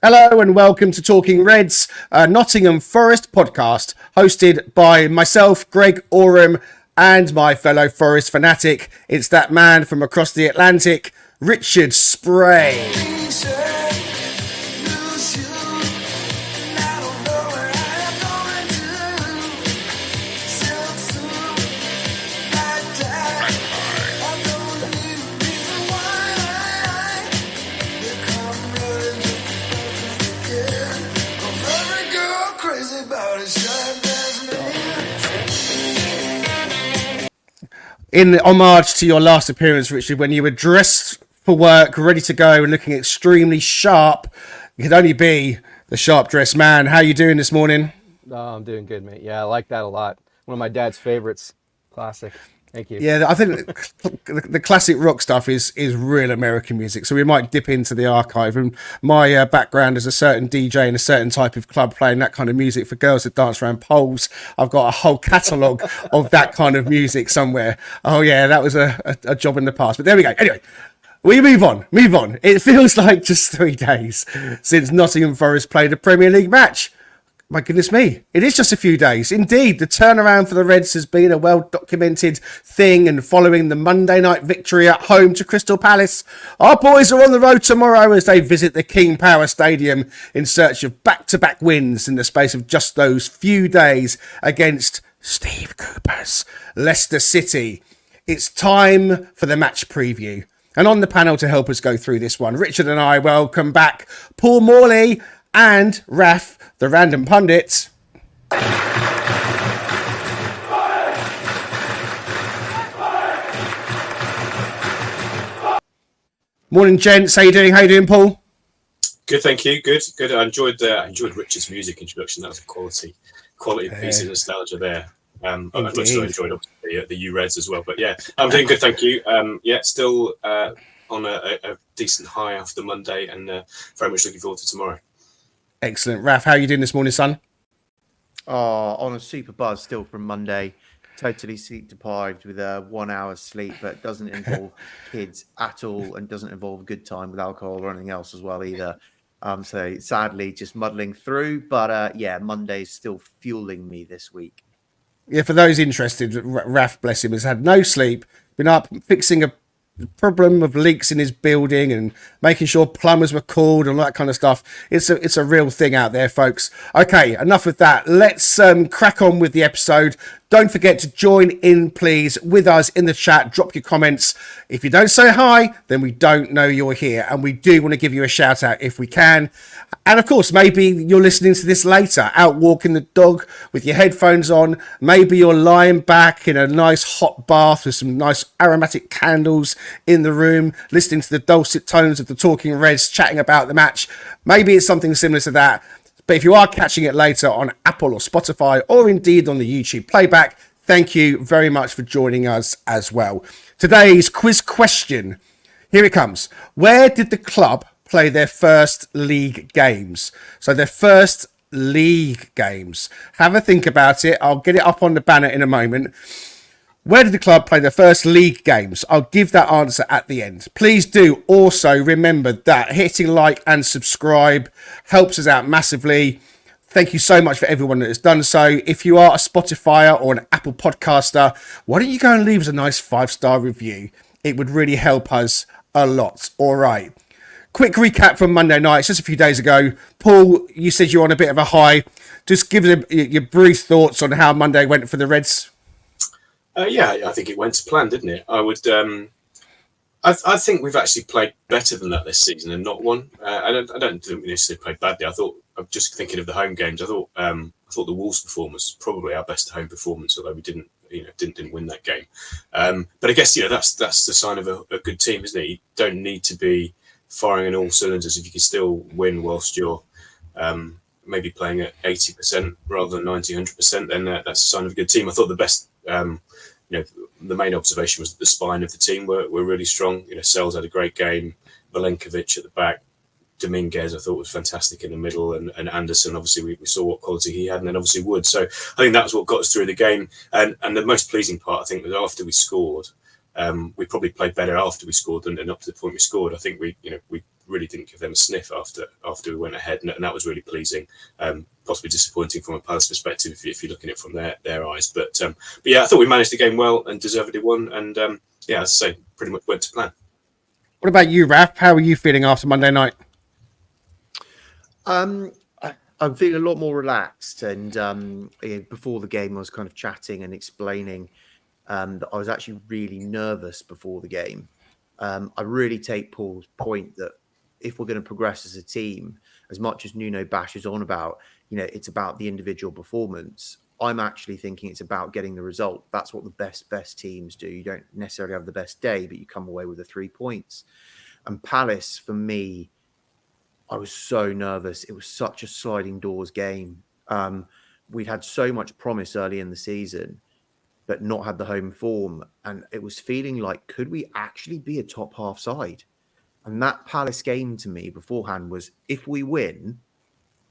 Hello and welcome to Talking Reds, a Nottingham Forest podcast hosted by myself, Greg Oram, and my fellow Forest fanatic. It's that man from across the Atlantic, Richard Spray. In homage to your last appearance, Richard, when you were dressed for work, ready to go and looking extremely sharp, you could only be the sharp-dressed man. How are you doing this morning? Oh, I'm doing good, mate. Yeah, I like that a lot. One of my dad's favorites. Classic. Thank you. Yeah, I think the classic rock stuff is real American music, so we might dip into the archive. And my background as a certain DJ in a certain type of club playing that kind of music for girls that dance around poles. I've got a whole catalogue of that kind of music somewhere. Oh yeah, that was a job in the past. But there we go. Anyway, we move on. It feels like just 3 days since Nottingham Forest played a Premier League match. My goodness me, it is just a few days. Indeed, the turnaround for the Reds has been a well-documented thing, and following the Monday night victory at home to Crystal Palace, our boys are on the road tomorrow as they visit the King Power Stadium in search of back-to-back wins in the space of just those few days against Steve Cooper's Leicester City. It's time for the match preview. And on the panel to help us go through this one, Richard and I welcome back Paul Morley and Raf, the Random Pundit. Morning, gents. How you doing, Paul? Good, thank you. Good. I enjoyed Richard's music introduction. That was a quality piece of nostalgia there. I've also enjoyed obviously the U Reds as well. But yeah, I'm doing good, thank you. Still on a decent high after Monday, and very much looking forward to tomorrow. Excellent. Raf, how are you doing this morning, son? On a super buzz still from Monday. Totally sleep deprived with 1 hour's sleep, but doesn't involve kids at all and doesn't involve a good time with alcohol or anything else as well either. So sadly, just muddling through. But Monday's still fueling me this week. Yeah, for those interested, Raf, bless him, has had no sleep, been up fixing a problem of leaks in his building and making sure plumbers were called and all that kind of stuff. It's a real thing out there, folks. Okay, enough of that. Let's crack on with the episode. Don't forget to join in, please, with us in the chat. Drop your comments. If you don't say hi, then we don't know you're here, and we do want to give you a shout out if we can. And of course, maybe you're listening to this later, out walking the dog with your headphones on. Maybe you're lying back in a nice hot bath with some nice aromatic candles in the room, listening to the dulcet tones of the Talking Reds chatting about the match. Maybe it's something similar to that. But if you are catching it later on Apple or Spotify, or indeed on the YouTube playback, thank you very much for joining us as well. Today's quiz question, here it comes. Where did the club play their first league games? So their first league games. Have a think about it. I'll get it up on the banner in a moment. Where did the club play their first league games? I'll give that answer at the end. Please do also remember that hitting like and subscribe helps us out massively. Thank you so much for everyone that has done so. If you are a Spotifyer or an Apple podcaster, why don't you go and leave us a nice 5-star review? It would really help us a lot. All right. Quick recap from Monday night. It's just a few days ago. Paul, you said you're on a bit of a high. Just give us your brief thoughts on how Monday went for the Reds. I think it went to plan, didn't it? I think we've actually played better than that this season and not won. I don't think we necessarily played badly. I'm just thinking of the home games. I thought the Wolves' performance was probably our best home performance, although we didn't win that game. But I guess that's the sign of a good team, isn't it? You don't need to be firing on all cylinders if you can still win whilst you're maybe playing at 80% rather than 90, 100%. Then that's a sign of a good team. I thought the best. The main observation was that the spine of the team were really strong. Sells had a great game. Milenkovic at the back. Dominguez, I thought, was fantastic in the middle. And Anderson, obviously, we saw what quality he had. And then obviously Wood. So I think that was what got us through the game. And the most pleasing part, I think, was after we scored. We probably played better after we scored than up to the point we scored. I think we really didn't give them a sniff after we went ahead, and that was really pleasing. Possibly disappointing from a Palace perspective if you're looking at it from their eyes, but yeah, I thought we managed the game well and deservedly won, and yeah, as I say, pretty much went to plan. What about you, Raf? How are you feeling after Monday night? I'm feeling a lot more relaxed, and before the game, I was kind of chatting and explaining that I was actually really nervous before the game. I really take Paul's point that if we're going to progress as a team, as much as Nuno bashes on about, it's about the individual performance. I'm actually thinking it's about getting the result. That's what the best teams do. You don't necessarily have the best day, but you come away with the 3 points. And Palace, for me, I was so nervous. It was such a sliding doors game. We'd had so much promise early in the season, but not had the home form. And it was feeling like, could we actually be a top half side? And that Palace game to me beforehand was, if we win,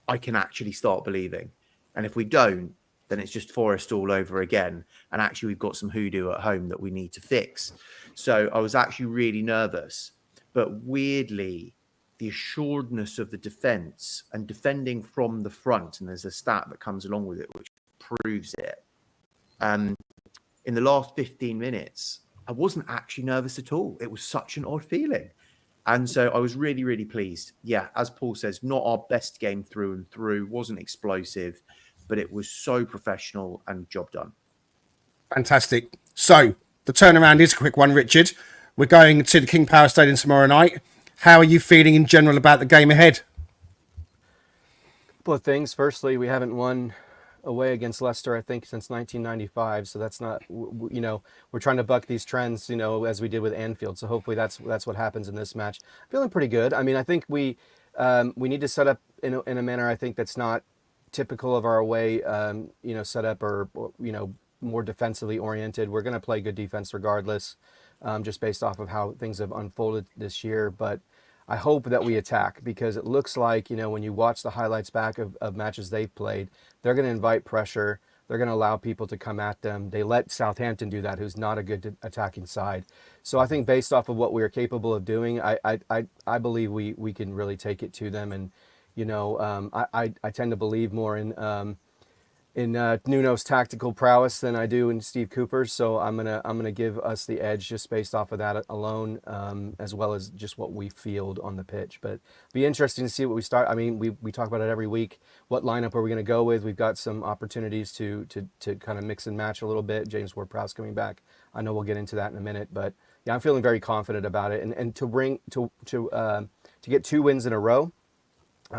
I can actually start believing. And if we don't, then it's just Forest all over again. And actually, we've got some hoodoo at home that we need to fix. So I was actually really nervous. But weirdly, the assuredness of the defence and defending from the front, and there's a stat that comes along with it which proves it. In the last 15 minutes, I wasn't actually nervous at all. It was such an odd feeling. And so I was really, really pleased. Yeah, as Paul says, not our best game through and through, wasn't explosive, but it was so professional and job done. Fantastic. So the turnaround is a quick one, Richard. We're going to the King Power Stadium tomorrow night. How are you feeling in general about the game ahead? A couple of things. Firstly, we haven't won away against Leicester, I think, since 1995. So that's not, we're trying to buck these trends, as we did with Anfield. So hopefully that's what happens in this match. Feeling pretty good. I mean, I think we need to set up in a manner, I think, that's not typical of our away, setup or more defensively oriented. We're going to play good defense regardless, just based off of how things have unfolded this year. But I hope that we attack, because it looks like, when you watch the highlights back of matches they've played, they're going to invite pressure. They're going to allow people to come at them. They let Southampton do that, who's not a good attacking side. So I think based off of what we are capable of doing, I believe we can really take it to them. And, I tend to believe more in Nuno's tactical prowess than I do in Steve Cooper's. So I'm gonna give us the edge just based off of that alone, as well as just what we field on the pitch. But be interesting to see what we start. I mean, we talk about it every week. What lineup are we going to go with? We've got some opportunities to kind of mix and match a little bit. James Ward-Prowse coming back. I know we'll get into that in a minute, but yeah, I'm feeling very confident about it. And to get 2 wins in a row.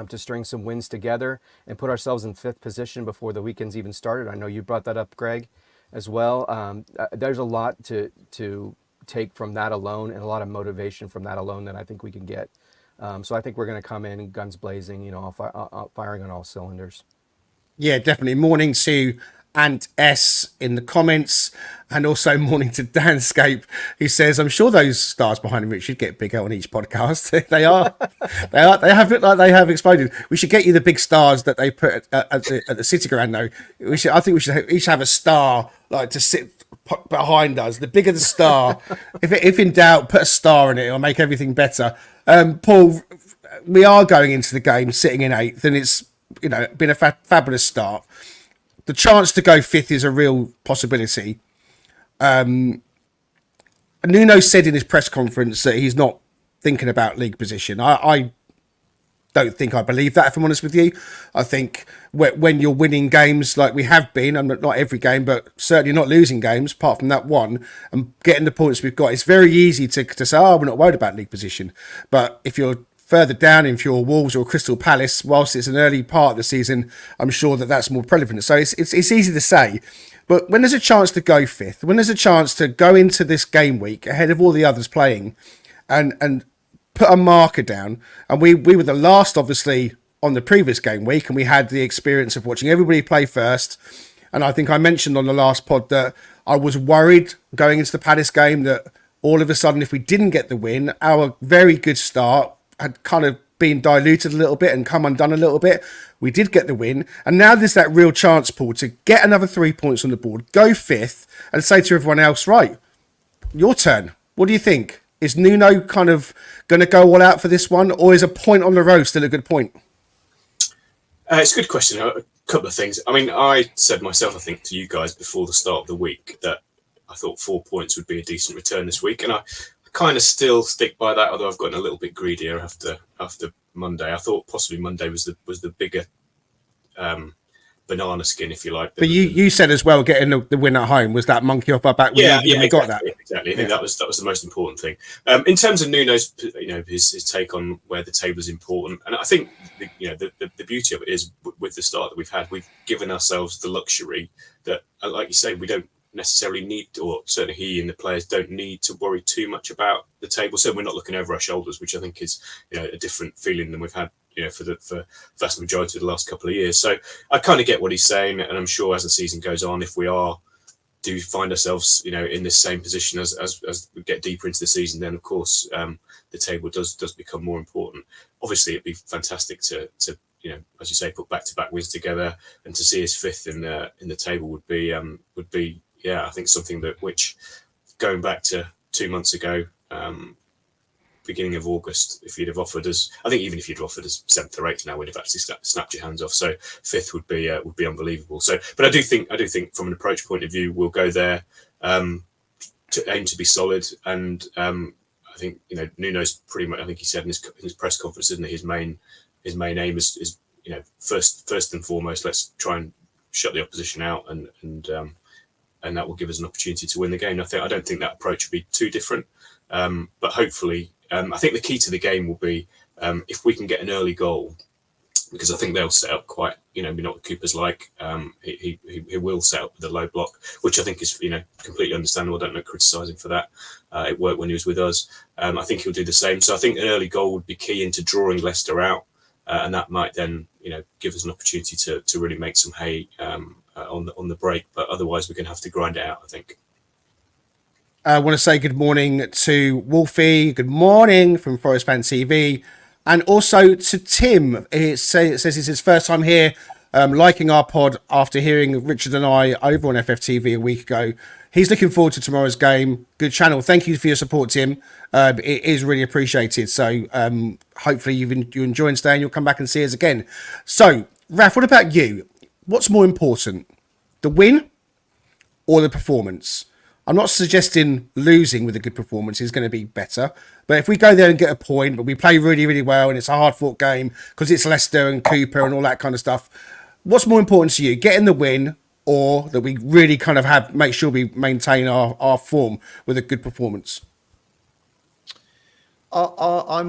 To string some wins together and put ourselves in 5th position before the weekend's even started. I know you brought that up, Greg, as well. There's a lot to take from that alone, and a lot of motivation from that alone that I think we can get. So I think we're going to come in guns blazing, firing on all cylinders. Yeah, definitely. Morning to and S in the comments, and also morning to Danscape, who says, I'm sure those stars behind him, Richard, get bigger on each podcast. they have looked like they have exploded. We should get you the big stars that they put at the City Ground, though. I think we should each have a star like to sit behind us. The bigger the star, if in doubt, put a star in it. It'll make everything better. Paul, we are going into the game sitting in 8th, and it's been a fabulous start. The chance to go 5th is a real possibility. Nuno said in his press conference that he's not thinking about league position. I don't think I believe that, if I'm honest with you. I think when you're winning games like we have been, and not every game, but certainly not losing games, apart from that one, and getting the points we've got, it's very easy to say, we're not worried about league position. But if you're further down, if you're Wolves or Crystal Palace, whilst it's an early part of the season, I'm sure that's more relevant. So it's easy to say. But when there's a chance to go 5th, when there's a chance to go into this game week ahead of all the others playing and put a marker down, and we were the last, obviously, on the previous game week, and we had the experience of watching everybody play first. And I think I mentioned on the last pod that I was worried going into the Palace game that all of a sudden, if we didn't get the win, our very good start had kind of been diluted a little bit and come undone a little bit. We did get the win, and now there's that real chance, Paul, to get another 3 points on the board, go 5th, and say to everyone else, right, your turn. What do you think? Is Nuno kind of going to go all out for this one, or is a point on the road still a good point? It's a good question. A couple of things. I mean, I said myself, I think, to you guys before the start of the week that I thought 4 points would be a decent return this week, and I kind of still stick by that. Although I've gotten a little bit greedier after Monday. I thought possibly Monday was the bigger banana skin, if you like. But you said as well, getting the win at home was that monkey off our back. We exactly, got that exactly. I think that was the most important thing. In terms of Nuno's, his take on where the table is important, and I think the beauty of it is with the start that we've had, we've given ourselves the luxury that, like you say, we don't necessarily need, or certainly he and the players don't need to worry too much about the table. So we're not looking over our shoulders, which I think is a different feeling than we've had for the vast majority of the last couple of years. So I kind of get what he's saying, and I'm sure as the season goes on, if we do find ourselves in this same position as we get deeper into the season, then of course the table does become more important. Obviously it'd be fantastic to as you say, put back-to-back wins together, and to see us fifth in the table would be I think something which going back to 2 months ago, beginning of August, if you'd have offered us, I think even if you'd have offered us 7th or 8th now, we'd have actually snapped your hands off. So 5th would be unbelievable. So, but I do think from an approach point of view, we'll go there to aim to be solid. And I think Nuno's pretty much, I think he said in his press conference, isn't it, his main aim is first and foremost, let's try and shut the opposition out, and that will give us an opportunity to win the game. I don't think that approach will be too different, but hopefully, I think the key to the game will be if we can get an early goal, because I think they'll set up quite, we know what Cooper's like. He will set up with a low block, which I think is completely understandable. I don't know, criticise him for that. It worked when he was with us. I think he'll do the same. So I think an early goal would be key into drawing Leicester out, and that might then give us an opportunity to really make some hay on the break. But otherwise, we're going to have to grind it out, I think. I want to say good morning to Wolfie. Good morning from Forest Fan TV. And also to Tim. It says it's his first time here, liking our pod after hearing Richard and I over on FFTV a week ago. He's looking forward to tomorrow's game. Good channel. Thank you for your support, Tim. It is really appreciated. So hopefully you enjoy staying. You'll come back and see us again. So, Raf, what about you? What's more important, the win or the performance? I'm not suggesting losing with a good performance is going to be better, but if we go there and get a point, but we play really, really well, and it's a hard-fought game because it's Leicester and Cooper and all that kind of stuff, what's more important to you, getting the win or that we really kind of make sure we maintain our form with a good performance? I'll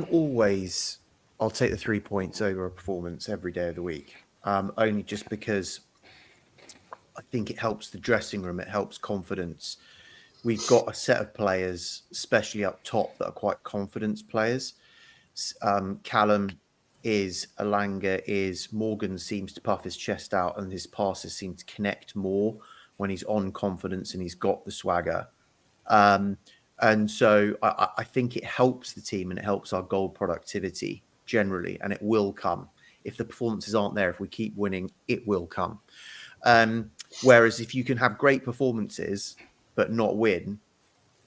take the 3 points over a performance every day of the week, only just because I think it helps the dressing room, it helps confidence. We've got a set of players, especially up top, that are quite confidence players. Callum is, Alanga is, Morgan seems to puff his chest out, and his passes seem to connect more when he's on confidence and he's got the swagger. And so I think it helps the team and it helps our goal productivity generally, and it will come. If the performances aren't there, if we keep winning, it will come. Whereas if you can have great performances but not win,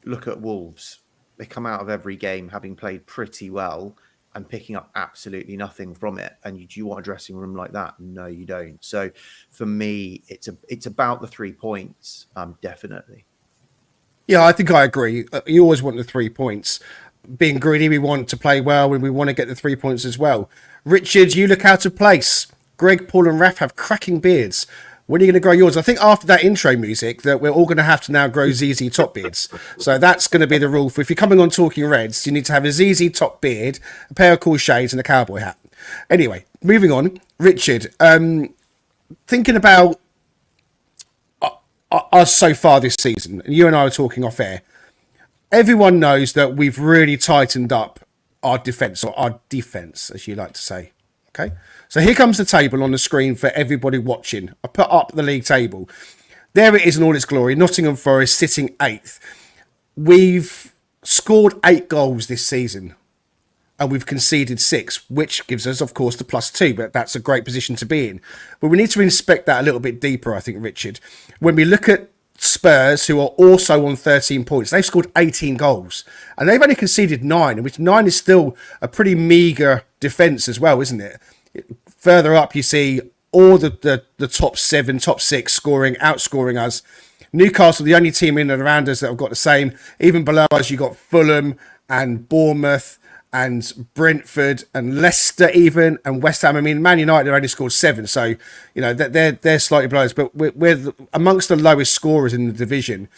look at Wolves. They come out of every game having played pretty well and picking up absolutely nothing from it. And do you want a dressing room like that? No, you don't. So for me, it's about the 3 points, definitely. Yeah, I think I agree. You always want the 3 points. Being greedy, we want to play well and we want to get the 3 points as well. Richard, you look out of place. Greg, Paul and Raf have cracking beards. When are you going to grow yours? I think after that intro music that we're all going to have to now grow ZZ top beards. So that's going to be the rule. If you're coming on Talking Reds, you need to have a ZZ top beard, a pair of cool shades and a cowboy hat. Anyway, moving on. Richard, thinking about us so far this season, and you and I were talking off air, everyone knows that we've really tightened up our defence, or our defence, as you like to say. Okay, so here comes the table on the screen for everybody watching. I put up the league table. There it is in all its glory. Nottingham Forest sitting 8th. We've scored 8 goals this season and we've conceded 6, which gives us, of course, the +2, but that's a great position to be in. But we need to inspect that a little bit deeper, I think, Richard. When we look at Spurs, who are also on 13 points. They've scored 18 goals and they've only conceded 9, which 9 is still a pretty meagre defence as well, isn't it? Further up, you see all the top 7, top 6 outscoring us. Newcastle, the only team in and around us that have got the same. Even below us, you got Fulham and Bournemouth and Brentford and Leicester even, and West Ham. I mean, Man United have only scored 7, so you know they're slightly below us, but we're amongst the lowest scorers in the division.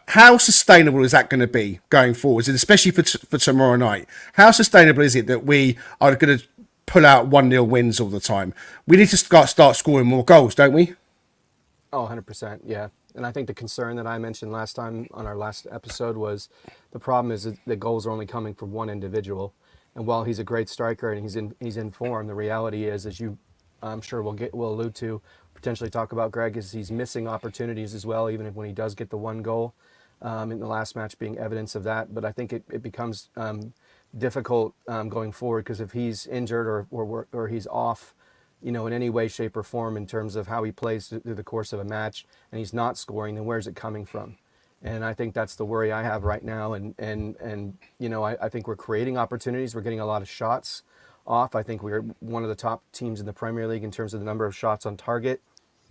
How sustainable is that going to be going forwards, and especially for tomorrow night? How sustainable is it that we are going to pull out 1-0 wins all the time? We need to start scoring more goals, don't we? Oh, 100%, yeah. And I think the concern that I mentioned last time on our last episode was the problem is that the goals are only coming from one individual. And while he's a great striker and he's in form, the reality is, as you I'm sure we'll allude to, potentially talk about, Greg, is he's missing opportunities as well, even when he does get the one goal, in the last match being evidence of that. But I think it becomes difficult going forward, because if he's injured or he's off, you know, in any way, shape, or form in terms of how he plays through the course of a match, and he's not scoring, then where's it coming from? And I think that's the worry I have right now. And you know, I think we're creating opportunities. We're getting a lot of shots off. I think we're one of the top teams in the Premier League in terms of the number of shots on target.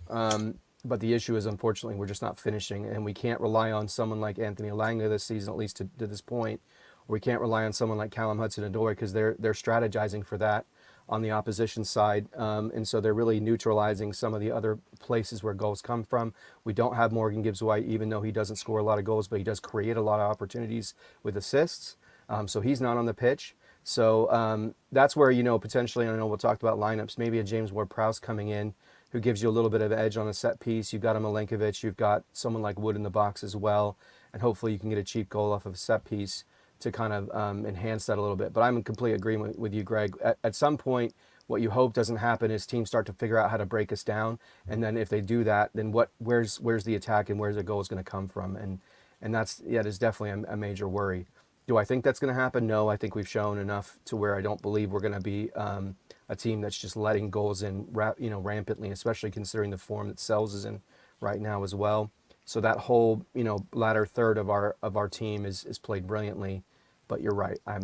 But the issue is, unfortunately, we're just not finishing, and we can't rely on someone like Anthony Elanga this season, at least to this point. We can't rely on someone like Callum Hudson-Odoi, because they're strategizing for that on the opposition side, and so they're really neutralizing some of the other places where goals come from. We don't have Morgan Gibbs-White, even though he doesn't score a lot of goals, but he does create a lot of opportunities with assists, so he's not on the pitch. So that's where, you know, potentially, I know we'll talk about lineups, maybe a James Ward-Prowse coming in, who gives you a little bit of edge on a set piece. You've got a Milenkovic, you've got someone like Wood in the box as well, and hopefully you can get a cheap goal off of a set piece to kind of enhance that a little bit. But I'm in complete agreement with you, Greg. At some point, what you hope doesn't happen is teams start to figure out how to break us down, and then if they do that, then where's the attack and where's the goal is going to come from? And that's there's definitely a major worry. Do I think that's going to happen? No, I think we've shown enough to where I don't believe we're going to be a team that's just letting goals in, rampantly, especially considering the form that Sells is in right now as well. So that whole, latter third of our team is played brilliantly. But you're right. I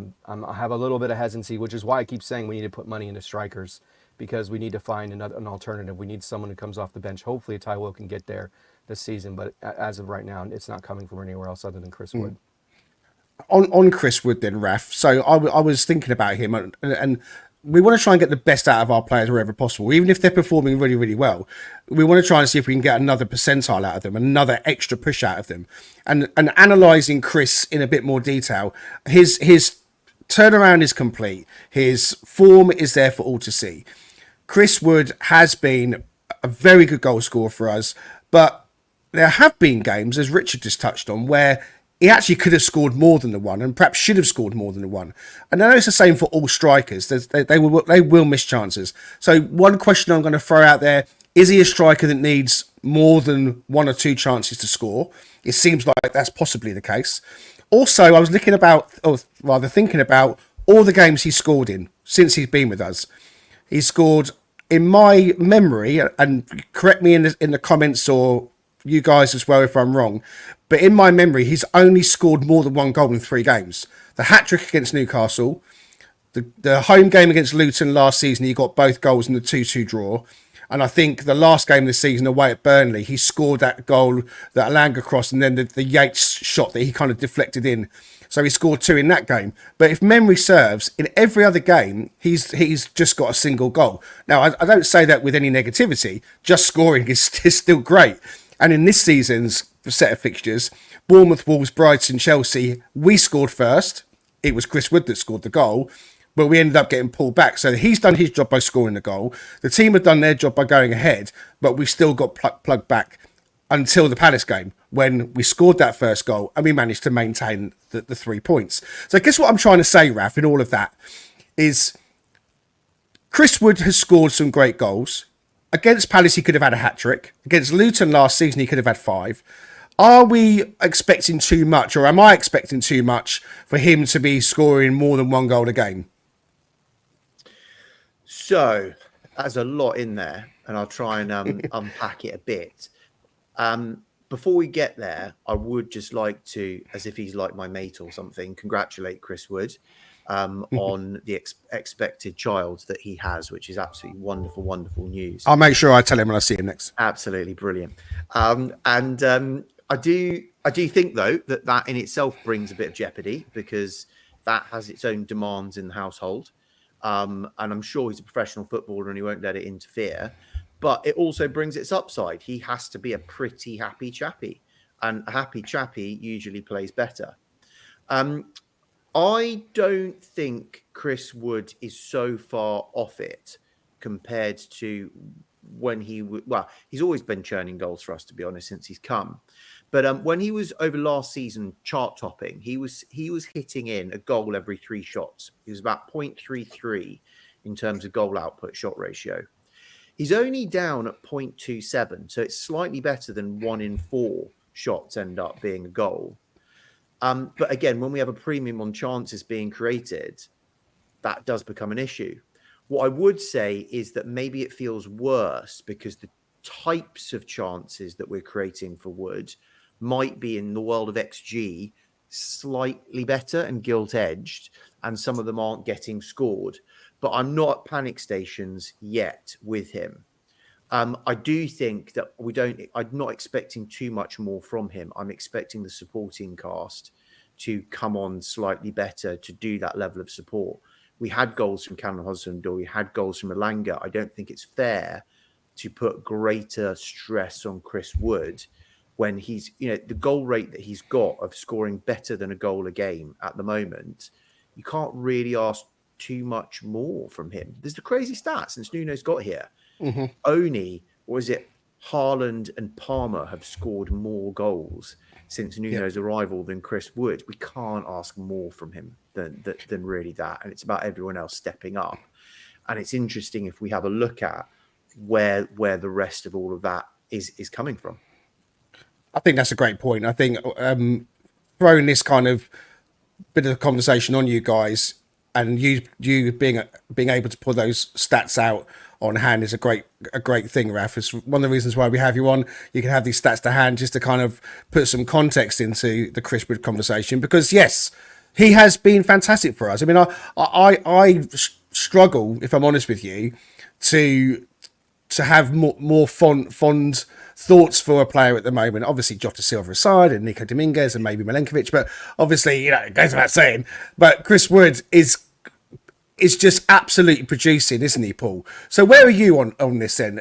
have a little bit of hesitancy, which is why I keep saying we need to put money into strikers, because we need to find an alternative. We need someone who comes off the bench. Hopefully, Taiwo can get there this season, but as of right now, it's not coming from anywhere else other than Chris Wood. On Chris Wood then, Raf. So I was thinking about him, and we want to try and get the best out of our players wherever possible. Even if they're performing really, really well, we want to try and see if we can get another percentile out of them, another extra push out of them. And analysing Chris in a bit more detail, his turnaround is complete. His form is there for all to see. Chris Wood has been a very good goal scorer for us, but there have been games, as Richard just touched on, where he actually could have scored more than the one, and perhaps should have scored more than the one. And I know it's the same for all strikers. They will miss chances. So one question I'm going to throw out there, is he a striker that needs more than 1 or 2 chances to score? It seems like that's possibly the case. Also, I was thinking about all the games he's scored in since he's been with us. He's scored, in my memory, and correct me in the comments, or you guys as well if I'm wrong, but in my memory, he's only scored more than 1 goal in 3 games. The hat-trick against Newcastle, the home game against Luton last season, he got both goals in the 2-2 draw. And I think the last game of the season away at Burnley, he scored that goal, that Elanga cross, and then the Yates shot that he kind of deflected in. So he scored 2 in that game. But if memory serves, in every other game, he's just got a single goal. Now, I don't say that with any negativity. Just scoring is still great. And in this season's set of fixtures, Bournemouth, Wolves, Brighton, Chelsea, we scored first. It was Chris Wood that scored the goal, but we ended up getting pulled back. So he's done his job by scoring the goal. The team have done their job by going ahead, but we still got plugged back until the Palace game, when we scored that first goal and we managed to maintain the 3 points. So I guess what I'm trying to say, Raf, in all of that is Chris Wood has scored some great goals. Against Palace, he could have had a hat-trick. Against Luton last season, he could have had 5. Are we expecting too much, or am I expecting too much for him to be scoring more than 1 goal a game? So, there's a lot in there, and I'll try and unpack it a bit. before we get there, I would just like to, as if he's like my mate or something, congratulate Chris Wood on the expected child that he has, which is absolutely wonderful, wonderful news. I'll make sure I tell him when I see him next. Absolutely brilliant. I do think though that in itself brings a bit of jeopardy, because that has its own demands in the household. And I'm sure he's a professional footballer and he won't let it interfere. But it also brings its upside. He has to be a pretty happy chappy, and a happy chappy usually plays better. I don't think Chris Wood is so far off it compared to when he's always been churning goals for us, to be honest, since he's come. But when he was over last season chart topping, he was hitting in a goal every 3 shots. He was about 0.33 in terms of goal output shot ratio. He's only down at 0.27, so it's slightly better than 1 in 4 shots end up being a goal. But again, when we have a premium on chances being created, that does become an issue. What I would say is that maybe it feels worse because the types of chances that we're creating for Wood might be, in the world of XG, slightly better and gilt-edged, and some of them aren't getting scored. But I'm not at panic stations yet with him. I do think that I'm not expecting too much more from him. I'm expecting the supporting cast to come on slightly better to do that level of support. We had goals from Callum Hudson-Odoi, we had goals from Elanga. I don't think it's fair to put greater stress on Chris Wood when he's, the goal rate that he's got of scoring better than a goal a game at the moment. You can't really ask too much more from him. There's the crazy stats since Nuno's got here. Mm-hmm. Only, Haaland and Palmer have scored more goals since Nuno's arrival than Chris Wood. We can't ask more from him than really that. And it's about everyone else stepping up. And it's interesting if we have a look at where the rest of all of that is coming from. I think that's a great point. I think throwing this kind of bit of conversation on you guys, and you being able to pull those stats out on hand is a great thing, Raf. It's one of the reasons why we have you on. You can have these stats to hand just to kind of put some context into the Chris Wood conversation, because yes, he has been fantastic for us. I mean, I struggle, if I'm honest with you, to have more fond thoughts for a player at the moment. Obviously, Jota Silva aside, and Nico Dominguez, and maybe Milenkovic, but obviously, it goes without saying. But Chris Wood is just absolutely producing, isn't he, Paul? So where are you on this then?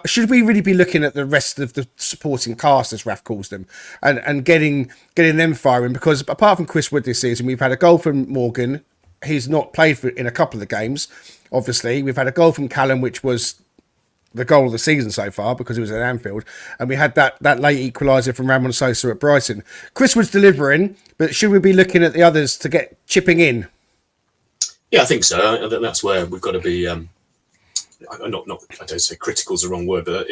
Should we really be looking at the rest of the supporting cast, as Raf calls them, and getting them firing? Because apart from Chris Wood this season, we've had a goal from Morgan. He's not played in a couple of the games, obviously. We've had a goal from Callum, which was the goal of the season so far because it was at Anfield, and we had that late equaliser from Ramon Sosa at Brighton. Chris was delivering, but should we be looking at the others to get chipping in? Yeah, I think so. That's where we've got to be. I don't say critical is the wrong word, but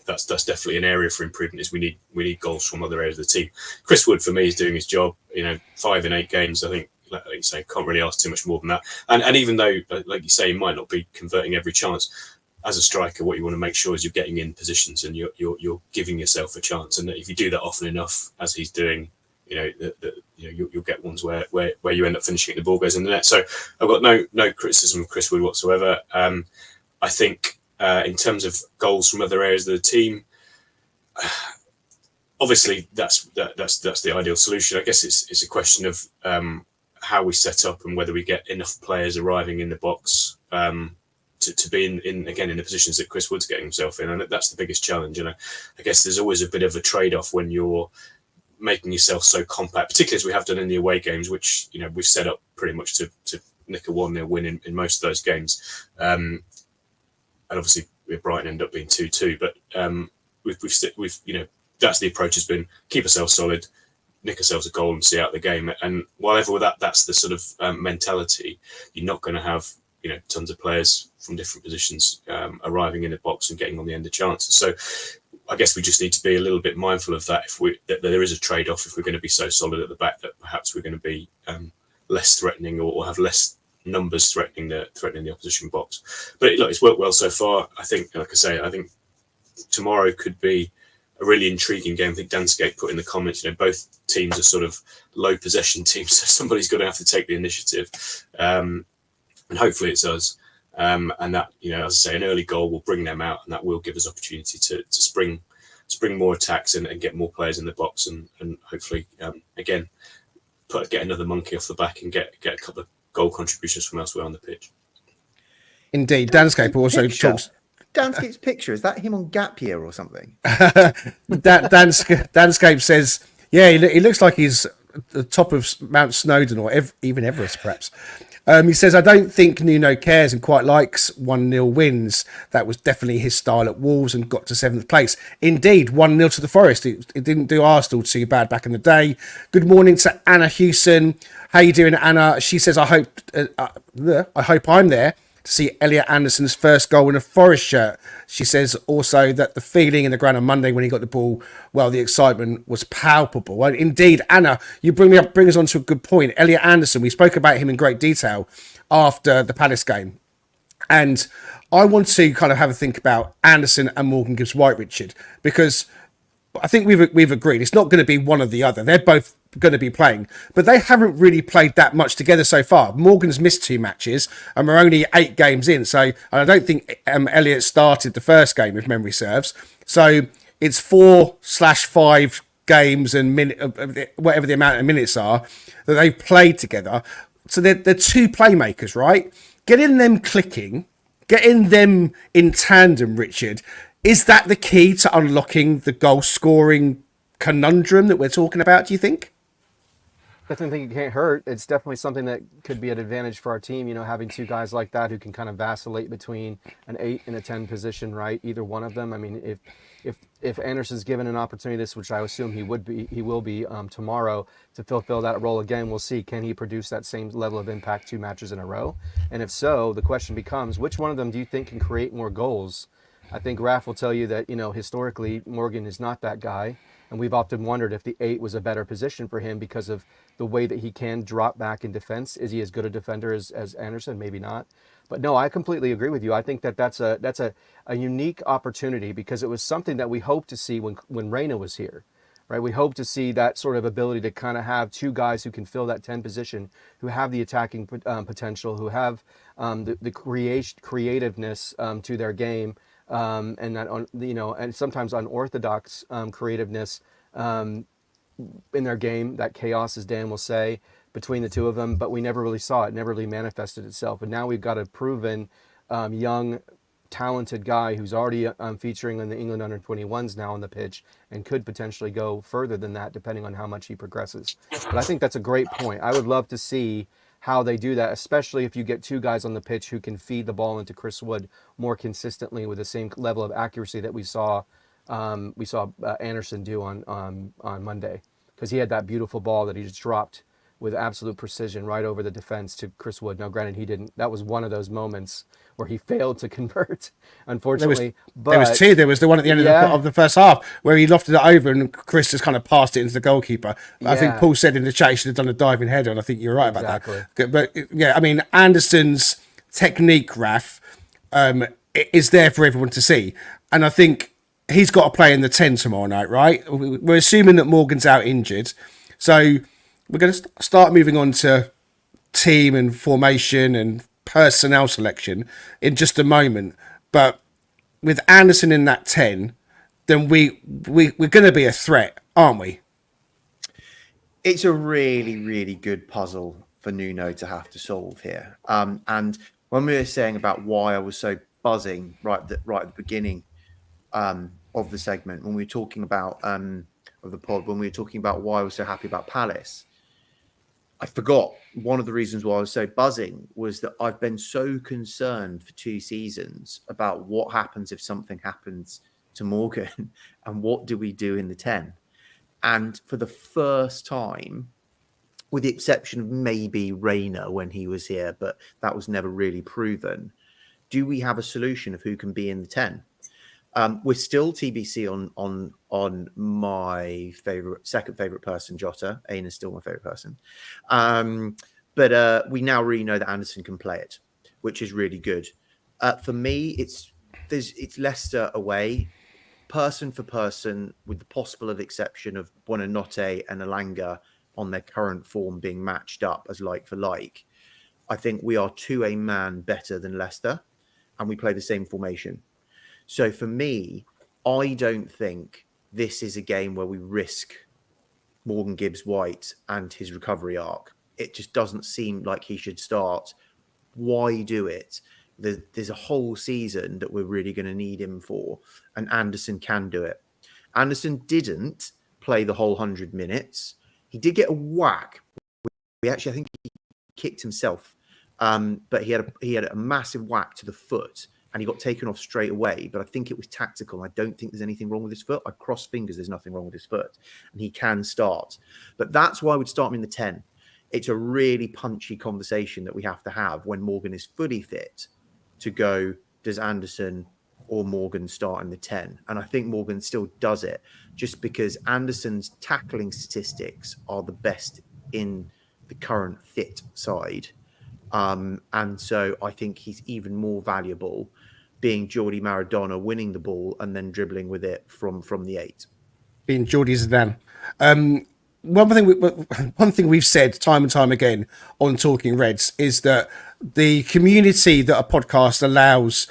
that's definitely an area for improvement. Is we need goals from other areas of the team. Chris Wood for me is doing his job. 5 in 8 games. I think, like you say, can't really ask too much more than that. And even though, like you say, he might not be converting every chance, as a striker, what you want to make sure is you're getting in positions and you're giving yourself a chance. And if you do that often enough, as he's doing, you'll get ones where you end up finishing and the ball goes in the net. So I've got no criticism of Chris Wood whatsoever. I think in terms of goals from other areas of the team, obviously that's the ideal solution. I guess it's a question of how we set up and whether we get enough players arriving in the box to be in the positions that Chris Wood's getting himself in, and that's the biggest challenge. And I guess there's always a bit of a trade-off when you're making yourself so compact, particularly as we have done in the away games, which we've set up pretty much to nick a 1-0 win in most of those games. And obviously with Brighton end up being 2-2, but we've that's the approach has been keep ourselves solid, nick ourselves a goal and see out the game. And whatever that's the sort of mentality, you're not going to have tons of players from different positions arriving in the box and getting on the end of chances. So I guess we just need to be a little bit mindful of that. That there is a trade-off if we're going to be so solid at the back that perhaps we're going to be less threatening or have less numbers threatening the opposition box. But it's worked well so far. I think, like I say, tomorrow could be really intriguing game. I think Danscape put in the comments, both teams are sort of low possession teams, so somebody's going to have to take the initiative, and hopefully it's us. And that, as I say, an early goal will bring them out, and that will give us opportunity to spring more attacks and get more players in the box, and hopefully again get another monkey off the back and get a couple of goal contributions from elsewhere on the pitch. Indeed, Danscape also talks. Danscape's picture, is that him on gap year or something? Danscape says, yeah, he looks like he's at the top of Mount Snowdon or even Everest, perhaps. He says, I don't think Nuno cares and quite likes 1-0 wins. That was definitely his style at Wolves and got to 7th place. Indeed, 1-0 to the Forest. It didn't do Arsenal too bad back in the day. Good morning to Anna Hewson. How you doing, Anna? She says, I hope I'm there to see Elliot Anderson's first goal in a Forest shirt. She says also that the feeling in the ground on Monday when he got the ball, well, the excitement was palpable. Well, indeed, Anna, you bring us on to a good point. Elliot Anderson, we spoke about him in great detail after the Palace game. And I want to kind of have a think about Anderson and Morgan Gibbs-White, Richard, because I think we've agreed it's not going to be one or the other. They're both going to be playing, but they haven't really played that much together so far. Morgan's missed 2 matches and we're only 8 games in, so I don't think Elliot started the first game, if memory serves. So it's 4/5 games and whatever the amount of minutes are that they've played together. So they're 2 playmakers, right? Getting them clicking, getting them in tandem, Richard, is that the key to unlocking the goal scoring conundrum that we're talking about, do you think? Definitely think it can't hurt. It's definitely something that could be an advantage for our team, having 2 guys like that who can kind of vacillate between an 8 and a 10 position, right? Either one of them. I mean, if Anderson's given an opportunity, which I assume he will be tomorrow, to fulfill that role again, we'll see, can he produce that same level of impact 2 matches in a row? And if so, the question becomes, which one of them do you think can create more goals? I think Raf will tell you that, historically, Morgan is not that guy. And we've often wondered if the 8 was a better position for him because of the way that he can drop back in defense. Is he as good a defender as Anderson? Maybe not. But no, I completely agree with you. I think that's a unique opportunity because it was something that we hoped to see when Reina was here. Right? We hope to see that sort of ability to kind of have 2 guys who can fill that 10 position, who have the attacking potential, who have the creativeness to their game. And that, and sometimes unorthodox creativeness in their game, that chaos, as Dan will say, between the 2 of them. But we never really saw it, never really manifested itself. And now we've got a proven young, talented guy who's already featuring in the England under-21s now on the pitch and could potentially go further than that depending on how much he progresses. But I think that's a great point. I would love to see how they do that, especially if you get 2 guys on the pitch who can feed the ball into Chris Wood more consistently with the same level of accuracy that we saw Anderson do on Monday, because he had that beautiful ball that he just dropped with absolute precision right over the defense to Chris Wood. Now, granted, he didn't. That was one of those moments where he failed to convert, unfortunately. There was 2. There was the one at the end of the first half where he lofted it over and Chris just kind of passed it into the goalkeeper. I think Paul said in the chat he should have done a diving header, and I think you're right about that. But yeah, I mean, Anderson's technique, Raf, is there for everyone to see. And I think he's got to play in the 10 tomorrow night, right? We're assuming that Morgan's out injured. So we're going to start moving on to team and formation and personnel selection in just a moment. But with Anderson in that 10, then we're going to be a threat, aren't we? It's a really, really good puzzle for Nuno to have to solve here. And when we were saying about why I was so buzzing right at the beginning of the segment, when we were talking about of the pod, when we were talking about why I was so happy about Palace, I forgot one of the reasons why I was so buzzing was that I've been so concerned for 2 seasons about what happens if something happens to Morgan and what do we do in the 10. And for the first time, with the exception of maybe Reina when he was here, but that was never really proven, do we have a solution of who can be in the 10? We're still TBC on my second favorite person, Jota. Aina is still my favorite person. But we now really know that Anderson can play it, which is really good. For me, it's Leicester away. person for person, with the possible of exception of Buonanotte and Elanga on their current form being matched up as like for like, I think we are to a man better than Leicester, and we play the same formation. So for me, I don't think this is a game where we risk Morgan Gibbs-White and his recovery arc. It just doesn't seem like he should start. Why do it? There's a whole season that we're really going to need him for, and Anderson can do it. Anderson didn't play the whole 100 minutes. He did get a whack. I think he kicked himself, but he had a massive whack to the foot, and he got taken off straight away. But I think it was tactical. I don't think there's anything wrong with his foot. I cross fingers there's nothing wrong with his foot, and he can start. But that's why I would start him in the 10. It's a really punchy conversation that we have to have when Morgan is fully fit to go, does Anderson or Morgan start in the 10? And I think Morgan still does it, just because Anderson's tackling statistics are the best in the current fit side. And so I think he's even more valuable being Jordi Maradona, winning the ball and then dribbling with it from the 8. Being Jordi Zidane. One thing we've said time and time again on Talking Reds is that the community that a podcast allows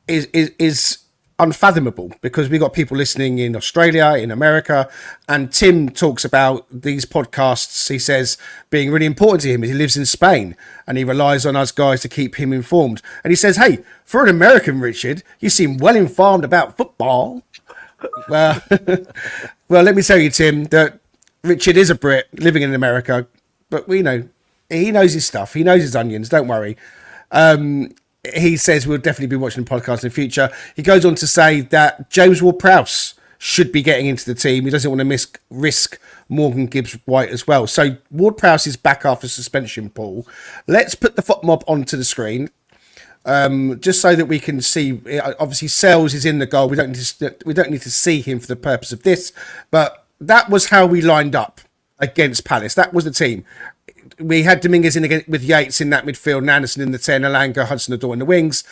is unfathomable, because we've got people listening in Australia, in America, and Tim talks about these podcasts, he says, being really important to him. He lives in Spain and he relies on us guys to keep him informed. And he says, hey, for an American, Richard, you seem well informed about football. Well, well, let me tell you, Tim, that Richard is a Brit living in America, but we know he knows his stuff. He knows his onions. Don't worry. He says we'll definitely be watching the podcast in the future. He goes on to say that James Ward-Prowse should be getting into the team. He doesn't want to risk Morgan Gibbs-White as well. So Ward-Prowse is back after suspension, Paul. Let's put the foot mob onto the screen, just so that we can see. Obviously, Sells is in the goal. We don't need to see him for the purpose of this, but that was how we lined up against Palace. That was the team. We had Dominguez in again with Yates in that midfield, and Anderson in the 10, Elanga, Hudson-Odoi in the wings.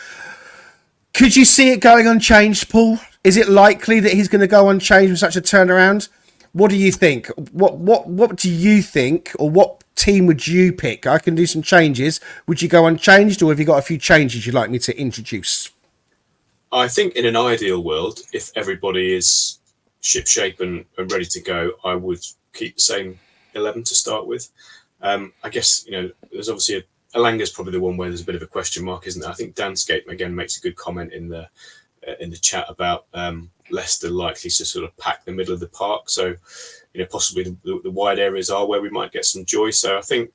Could you see it going unchanged, Paul? Is it likely that he's going to go unchanged with such a turnaround? What do you think? What do you think, or what team would you pick? I can do some changes. Would you go unchanged, or have you got a few changes you'd like me to introduce? I think in an ideal world, if everybody is shipshape and ready to go, I would keep the same 11 to start with. I guess, there's obviously Elanga's probably the one where there's a bit of a question mark, isn't there? I think Danscape again makes a good comment in the chat about Leicester likely to sort of pack the middle of the park. So, possibly the wide areas are where we might get some joy. So I think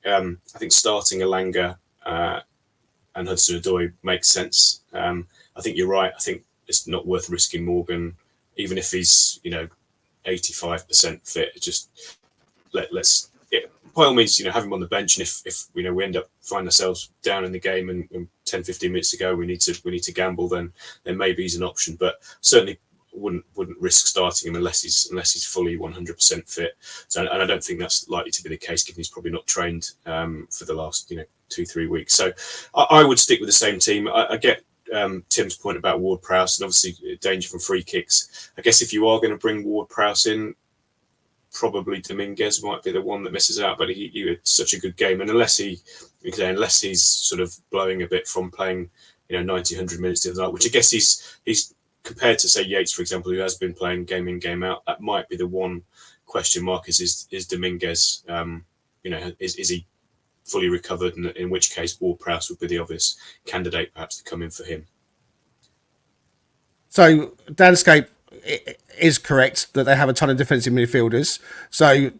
starting Elanga and Hudson-Odoi makes sense. I think you're right. I think it's not worth risking Morgan, even if he's 85% fit. Just let's. By all means, have him on the bench, and if we end up finding ourselves down in the game and 10, 15 minutes to go, we need to gamble, then maybe he's an option. But certainly wouldn't risk starting him unless he's fully 100% fit. So, and I don't think that's likely to be the case, given he's probably not trained for the last 2-3 weeks. So I would stick with the same team. I get Tim's point about Ward-Prowse, and obviously danger from free kicks. I guess if you are going to bring Ward-Prowse in, probably Dominguez might be the one that misses out, but he had such a good game, and unless he's sort of blowing a bit from playing 90, 100 minutes the other night, which I guess he's compared to, say, Yates, for example, who has been playing game in, game out, that might be the one question mark is Dominguez. Is he fully recovered, and in which case Ward-Prowse would be the obvious candidate perhaps to come in for him. So Danscape is correct that they have a ton of defensive midfielders. So,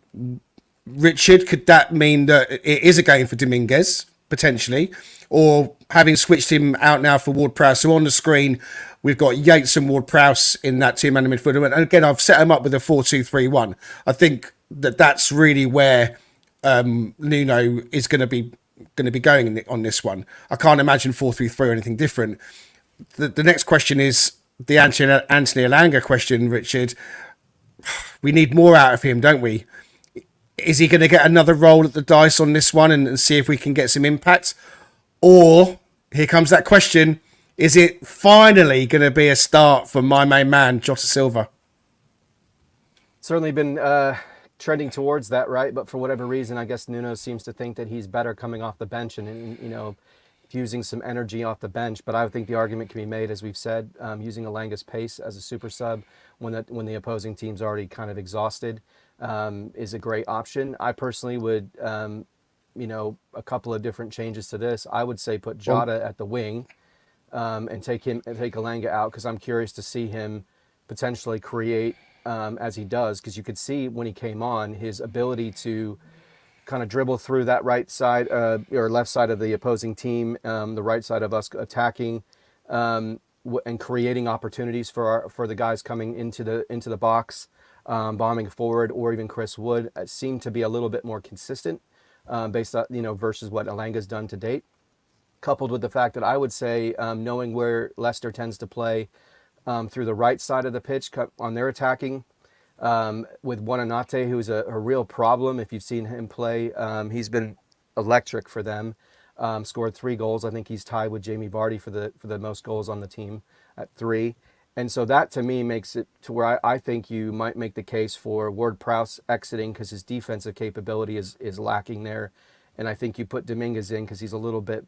Richard, could that mean that it is a game for Dominguez, potentially? Or having switched him out now for Ward-Prowse, so on the screen, we've got Yates and Ward-Prowse in that two-man midfielder. And again, I've set him up with a 4-2-3-1. I think that's really where Nuno is going to be going on this one. I can't imagine 4-3-3 or anything different. The next question is the Anthony Elanga question, Richard. We need more out of him, don't we? Is he going to get another roll at the dice on this one and see if we can get some impact? Or, here comes that question, is it finally going to be a start for my main man, Jota Silva? certainly been trending towards that, right? But for whatever reason, I guess Nuno seems to think that he's better coming off the bench and using some energy off the bench. But I think the argument can be made, as we've said, using Alanga's pace as a super sub when the opposing team's already kind of exhausted is a great option. I personally would, a couple of different changes to this. I would say put Jota at the wing and take Alanga out, because I'm curious to see him potentially create as he does, because you could see when he came on his ability to kind of dribble through that right side or left side of the opposing team, the right side of us attacking and creating opportunities for the guys coming into the box, bombing forward, or even Chris Wood seemed to be a little bit more consistent based on versus what Alanga's done to date. Coupled with the fact that I would say, knowing where Leicester tends to play through the right side of the pitch on their attacking, with Buonanotte, who's a real problem. If you've seen him play, he's been electric for them. Scored 3 goals. I think he's tied with Jamie Vardy for the most goals on the team at 3. And so that to me makes it to where I think you might make the case for Ward-Prowse exiting, because his defensive capability is lacking there. And I think you put Dominguez in because he's a little bit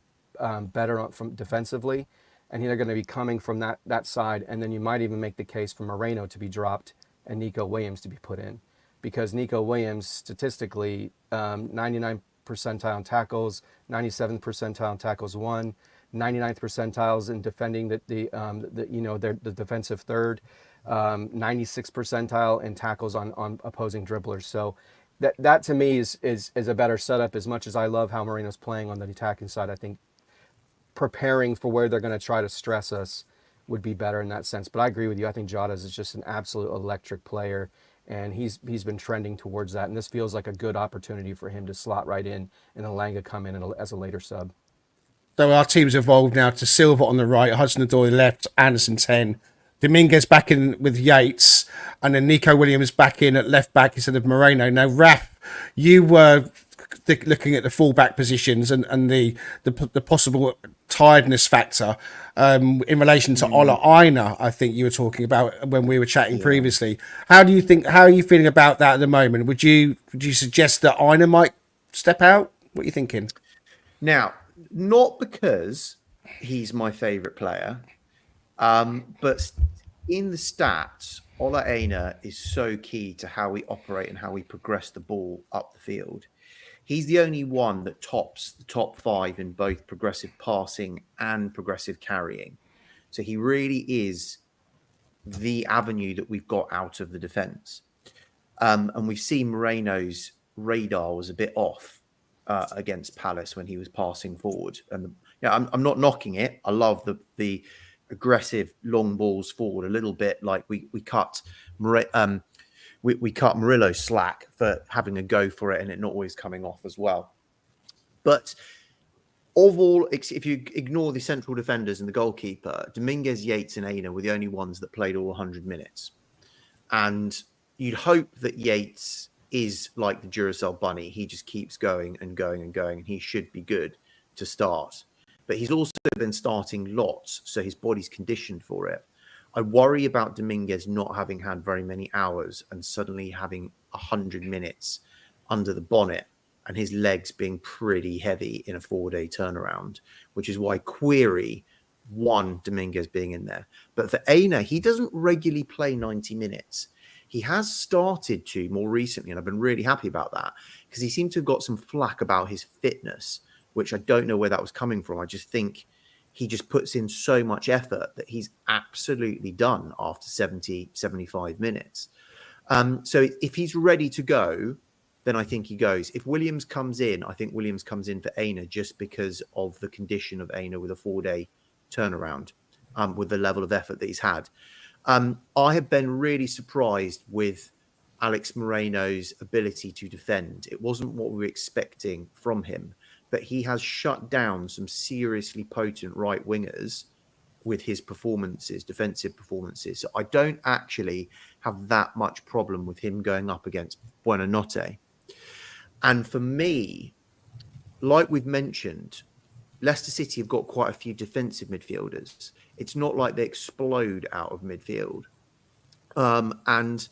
better from defensively, and they're going to be coming from that side. And then you might even make the case for Moreno to be dropped and Nico Williams to be put in, because Nico Williams statistically 99th percentile in tackles, 97th percentile in tackles won, 99th percentiles in defending the defensive third, 96th percentile in tackles on opposing dribblers. So that to me is a better setup. As much as I love how Moreno's playing on the attacking side, I think preparing for where they're going to try to stress us would be better in that sense. But I agree with you. I think Jota is just an absolute electric player, and he's been trending towards that. And this feels like a good opportunity for him to slot right in and Alanga come in as a later sub. So our team's evolved now to Silva on the right, Hudson-Odoi left, Anderson 10, Dominguez back in with Yates, and then Nico Williams back in at left back instead of Moreno. Now, Raf, you were looking at the fullback positions and the possible tiredness factor in relation to Ola Aina. I think you were talking about when we were chatting previously. How are you feeling about that at the moment? Would you suggest that Aina might step out? What are you thinking? Now, not because he's my favourite player, but in the stats, Ola Aina is so key to how we operate and how we progress the ball up the field. He's the only one that tops the top 5 in both progressive passing and progressive carrying. So he really is the avenue that we've got out of the defence. And we've seen Moreno's radar was a bit off against Palace when he was passing forward. And I'm not knocking it. I love the aggressive long balls forward, a little bit like we cut we cut Murillo slack for having a go for it and it not always coming off as well. But of all, if you ignore the central defenders and the goalkeeper, Dominguez, Yates and Aina were the only ones that played all 100 minutes. And you'd hope that Yates is like the Duracell bunny. He just keeps going and going and going, and he should be good to start. But he's also been starting lots, so his body's conditioned for it. I worry about Dominguez not having had very many hours and suddenly having 100 minutes under the bonnet and his legs being pretty heavy in a 4-day turnaround, which is why query Dominguez being in there. But for Aina, he doesn't regularly play 90 minutes. He has started to more recently, and I've been really happy about that because he seemed to have got some flack about his fitness, which I don't know where that was coming from. I just think he just puts in so much effort that he's absolutely done after 70, 75 minutes. So if he's ready to go, then I think he goes. If Williams comes in, I think Williams comes in for Aina just because of the condition of Aina with a 4-day turnaround, with the level of effort that he's had. I have been really surprised with Alex Moreno's ability to defend. It wasn't what we were expecting from him, but he has shut down some seriously potent right wingers with his performances, defensive performances. So I don't actually have that much problem with him going up against Buonanotte. And for me, like we've mentioned, Leicester City have got quite a few defensive midfielders. It's not like they explode out of midfield. And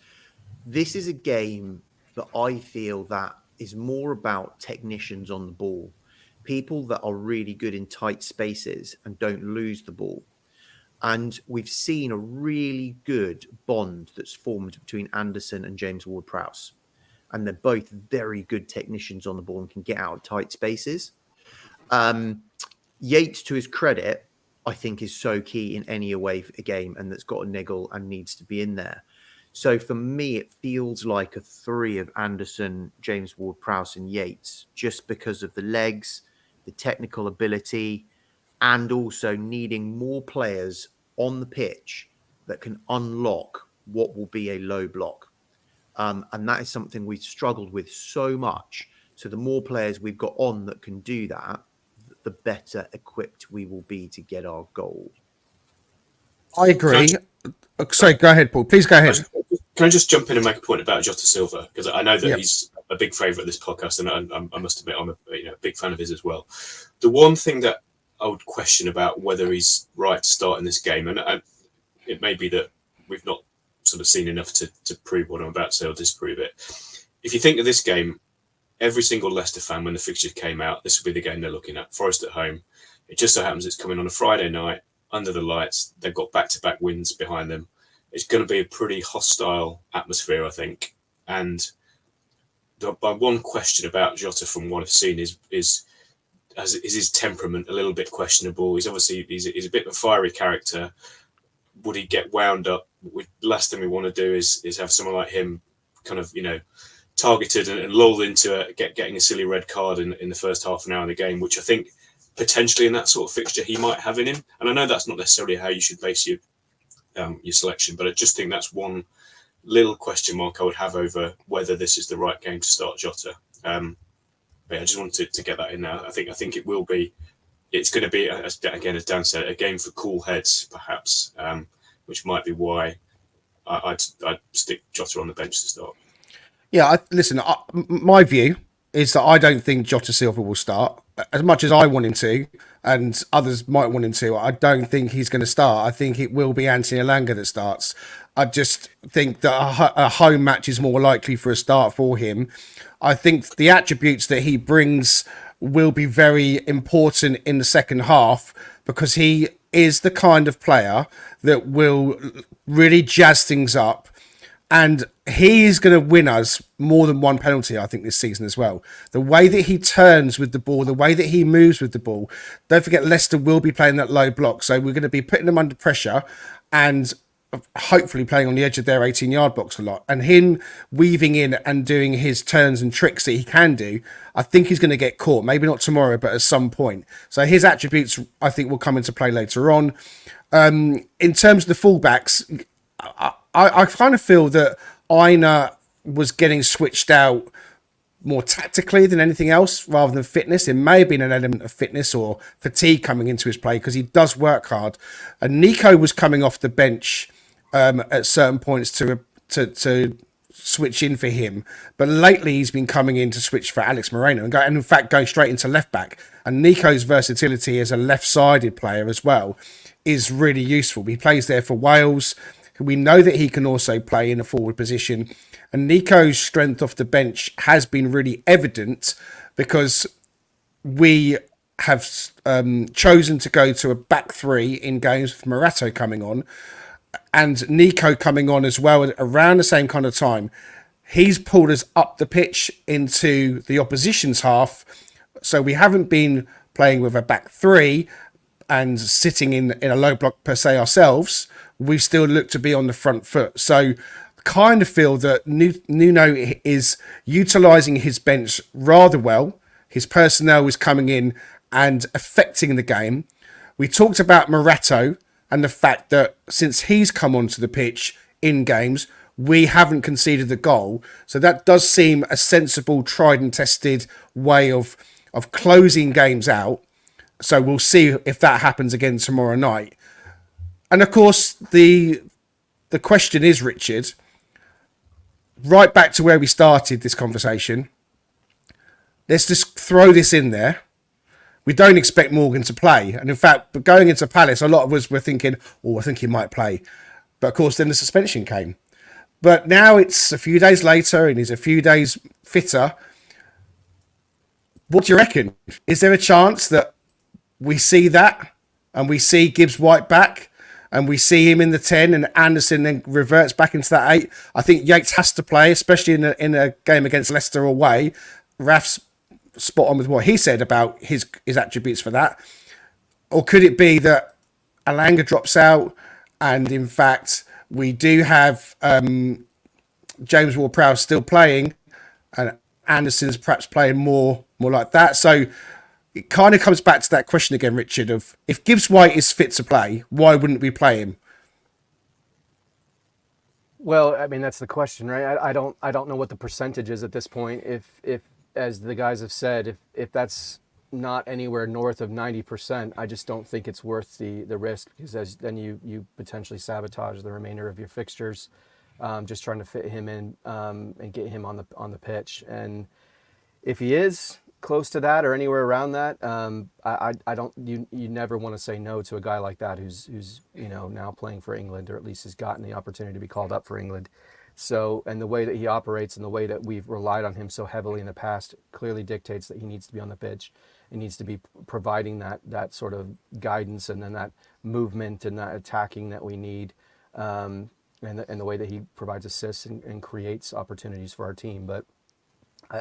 This is a game that I feel that is more about technicians on the ball, people that are really good in tight spaces and don't lose the ball. And we've seen a really good bond that's formed between Anderson and James Ward-Prowse. And they're both very good technicians on the ball and can get out of tight spaces. Yates, to his credit, I think is so key in any away game, and that's got a niggle and needs to be in there. So for me, it feels like a three of Anderson, James Ward-Prowse and Yates, just because of the legs, the technical ability, and also needing more players on the pitch that can unlock what will be a low block. And that is something we've struggled with so much. So the more players we've got on that can do that, the better equipped we will be to get our goal. I agree. Sorry, go ahead, Paul. Please go ahead. Can I just jump in and make a point about Jota Silva? Because I know that Yep. he's a big favourite of this podcast, and I must admit I'm a big fan of his as well. The one thing that I would question about whether he's right to start in this game, and it may be that we've not sort of seen enough to prove what I'm about to say or disprove it. If you think of this game, every single Leicester fan, when the fixture came out, this would be the game they're looking at. Forest at home. It just so happens it's coming on a Friday night under the lights. They've got back-to-back wins behind them. It's going to be a pretty hostile atmosphere, I think. And by one question about Jota, from what I've seen, is his temperament a little bit questionable. He's a bit of a fiery character. Would he get wound up? The last thing we want to do is have someone like him kind of, targeted and lulled into getting a silly red card in the first half an hour of the game, which I think potentially in that sort of fixture he might have in him. And I know that's not necessarily how you should base your selection, but I just think that's one little question mark I would have over whether this is the right game to start Jota. But I just wanted to get that in there. I think it will be. It's going to be, as Dan said, a game for cool heads, perhaps, which might be why I'd stick Jota on the bench to start. Yeah, listen, my view is that I don't think Jota Silva will start. As much as I want him to, and others might want him to, I don't think he's going to start. I think it will be Anthony Elanga that starts. I just think that a home match is more likely for a start for him. I think the attributes that he brings will be very important in the second half, because he is the kind of player that will really jazz things up. And he is going to win us more than one penalty, I think, this season as well. The way that he turns with the ball, the way that he moves with the ball. Don't forget, Leicester will be playing that low block. So we're going to be putting them under pressure and hopefully playing on the edge of their 18-yard box a lot. And him weaving in and doing his turns and tricks that he can do, I think he's going to get caught. Maybe not tomorrow, but at some point. So his attributes, I think, will come into play later on. In terms of the fullbacks, I kind of feel that Aina was getting switched out more tactically than anything else, rather than fitness. It may have been an element of fitness or fatigue coming into his play, because he does work hard. And Nico was coming off the bench at certain points to switch in for him, but lately he's been coming in to switch for Alex Moreno and in fact going straight into left back. And Nico's versatility as a left-sided player as well is really useful. He plays there for Wales. We know that he can also play in a forward position. And Nico's strength off the bench has been really evident, because we have chosen to go to a back three in games with Morato coming on and Nico coming on as well around the same kind of time. He's pulled us up the pitch into the opposition's half. So we haven't been playing with a back three and sitting in a low block per se ourselves. We still look to be on the front foot. So kind of feel that Nuno is utilising his bench rather well. His personnel is coming in and affecting the game. We talked about Morato and the fact that since he's come onto the pitch in games, we haven't conceded the goal. So that does seem a sensible, tried and tested way of closing games out. So we'll see if that happens again tomorrow night. And of course, the question is, Richard, right back to where we started this conversation. Let's just throw this in there. We don't expect Morgan to play. And in fact, going into Palace, a lot of us were thinking, I think he might play. But of course, then the suspension came. But now it's a few days later and he's a few days fitter. What do you reckon? Is there a chance that we see that and we see Gibbs-White back and we see him in the 10 and Anderson then reverts back into that 8? I think Yates has to play, especially in a game against Leicester away. Raf's spot on with what he said about his attributes for that. Or could it be that Alanga drops out and in fact we do have James Ward-Prowse still playing and Anderson's perhaps playing more like that? So it kind of comes back to that question again, Richard, of if Gibbs-White is fit to play, why wouldn't we play him? Well, I mean, that's the question, right? I don't know what the percentage is at this point. If as the guys have said, if that's not anywhere north of 90%, I just don't think it's worth the risk, because then you potentially sabotage the remainder of your fixtures, just trying to fit him in and get him on the pitch. And if he is close to that or anywhere around that, I don't. You never want to say no to a guy like that who's now playing for England, or at least has gotten the opportunity to be called up for England. So, and the way that he operates and the way that we've relied on him so heavily in the past clearly dictates that he needs to be on the pitch. He needs to be providing that sort of guidance and then that movement and that attacking that we need, and the way that he provides assists and creates opportunities for our team. But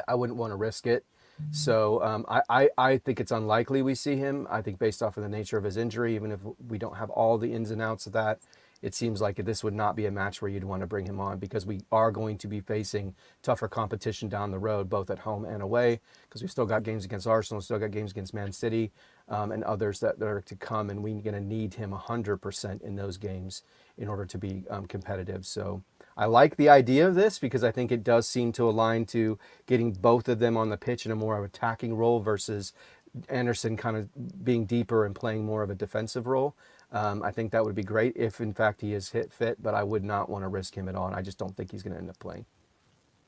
I wouldn't want to risk it. So I think it's unlikely we see him. I think based off of the nature of his injury, even if we don't have all the ins and outs of that, it seems like this would not be a match where you'd want to bring him on, because we are going to be facing tougher competition down the road, both at home and away, because we've still got games against Arsenal, still got games against Man City, and others that are to come, and we're going to need him 100% in those games in order to be competitive. So I like the idea of this, because I think it does seem to align to getting both of them on the pitch in a more attacking role versus Anderson kind of being deeper and playing more of a defensive role. I think that would be great if, in fact, he is fit, but I would not want to risk him at all. And I just don't think he's going to end up playing.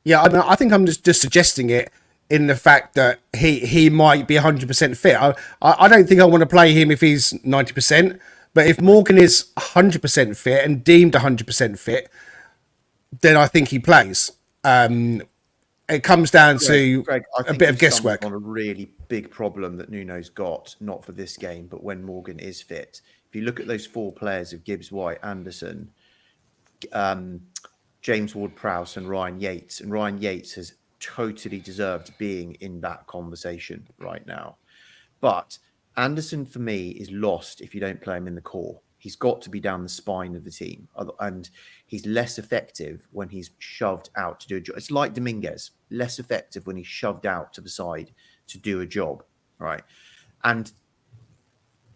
Yeah, I mean, I think I'm just suggesting it in the fact that he might be 100% fit. I don't think I want to play him if he's 90%, but if Morgan is 100% fit and deemed 100% fit, then I think he plays. It comes down to Greg, a bit of guesswork. On a really big problem that Nuno's got, not for this game, but when Morgan is fit. If you look at those 4 players of Gibbs-White, Anderson, James Ward-Prowse and Ryan Yates, and Ryan Yates has totally deserved being in that conversation right now. But Anderson, for me, is lost if you don't play him in the core. He's got to be down the spine of the team, and he's less effective when he's shoved out to do a job. It's like Dominguez, less effective when he's shoved out to the side to do a job, right? And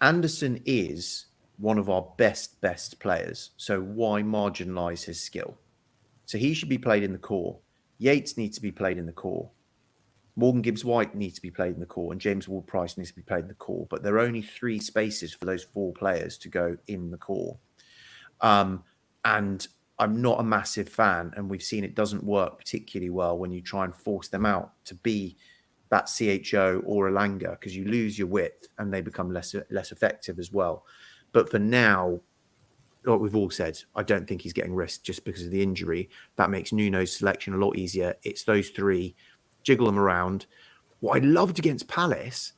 Anderson is one of our best players, so why marginalise his skill? So he should be played in the core. Yates needs to be played in the core. Morgan Gibbs-White needs to be played in the core, and James Ward-Prowse needs to be played in the core. But there are only 3 spaces for those 4 players to go in the core. And I'm not a massive fan, and we've seen it doesn't work particularly well when you try and force them out to be that CHO or Alanga, because you lose your width and they become less effective as well. But for now, what we've all said, I don't think he's getting risked just because of the injury. That makes Nuno's selection a lot easier. It's those 3. Jiggle them around. What I loved against Palace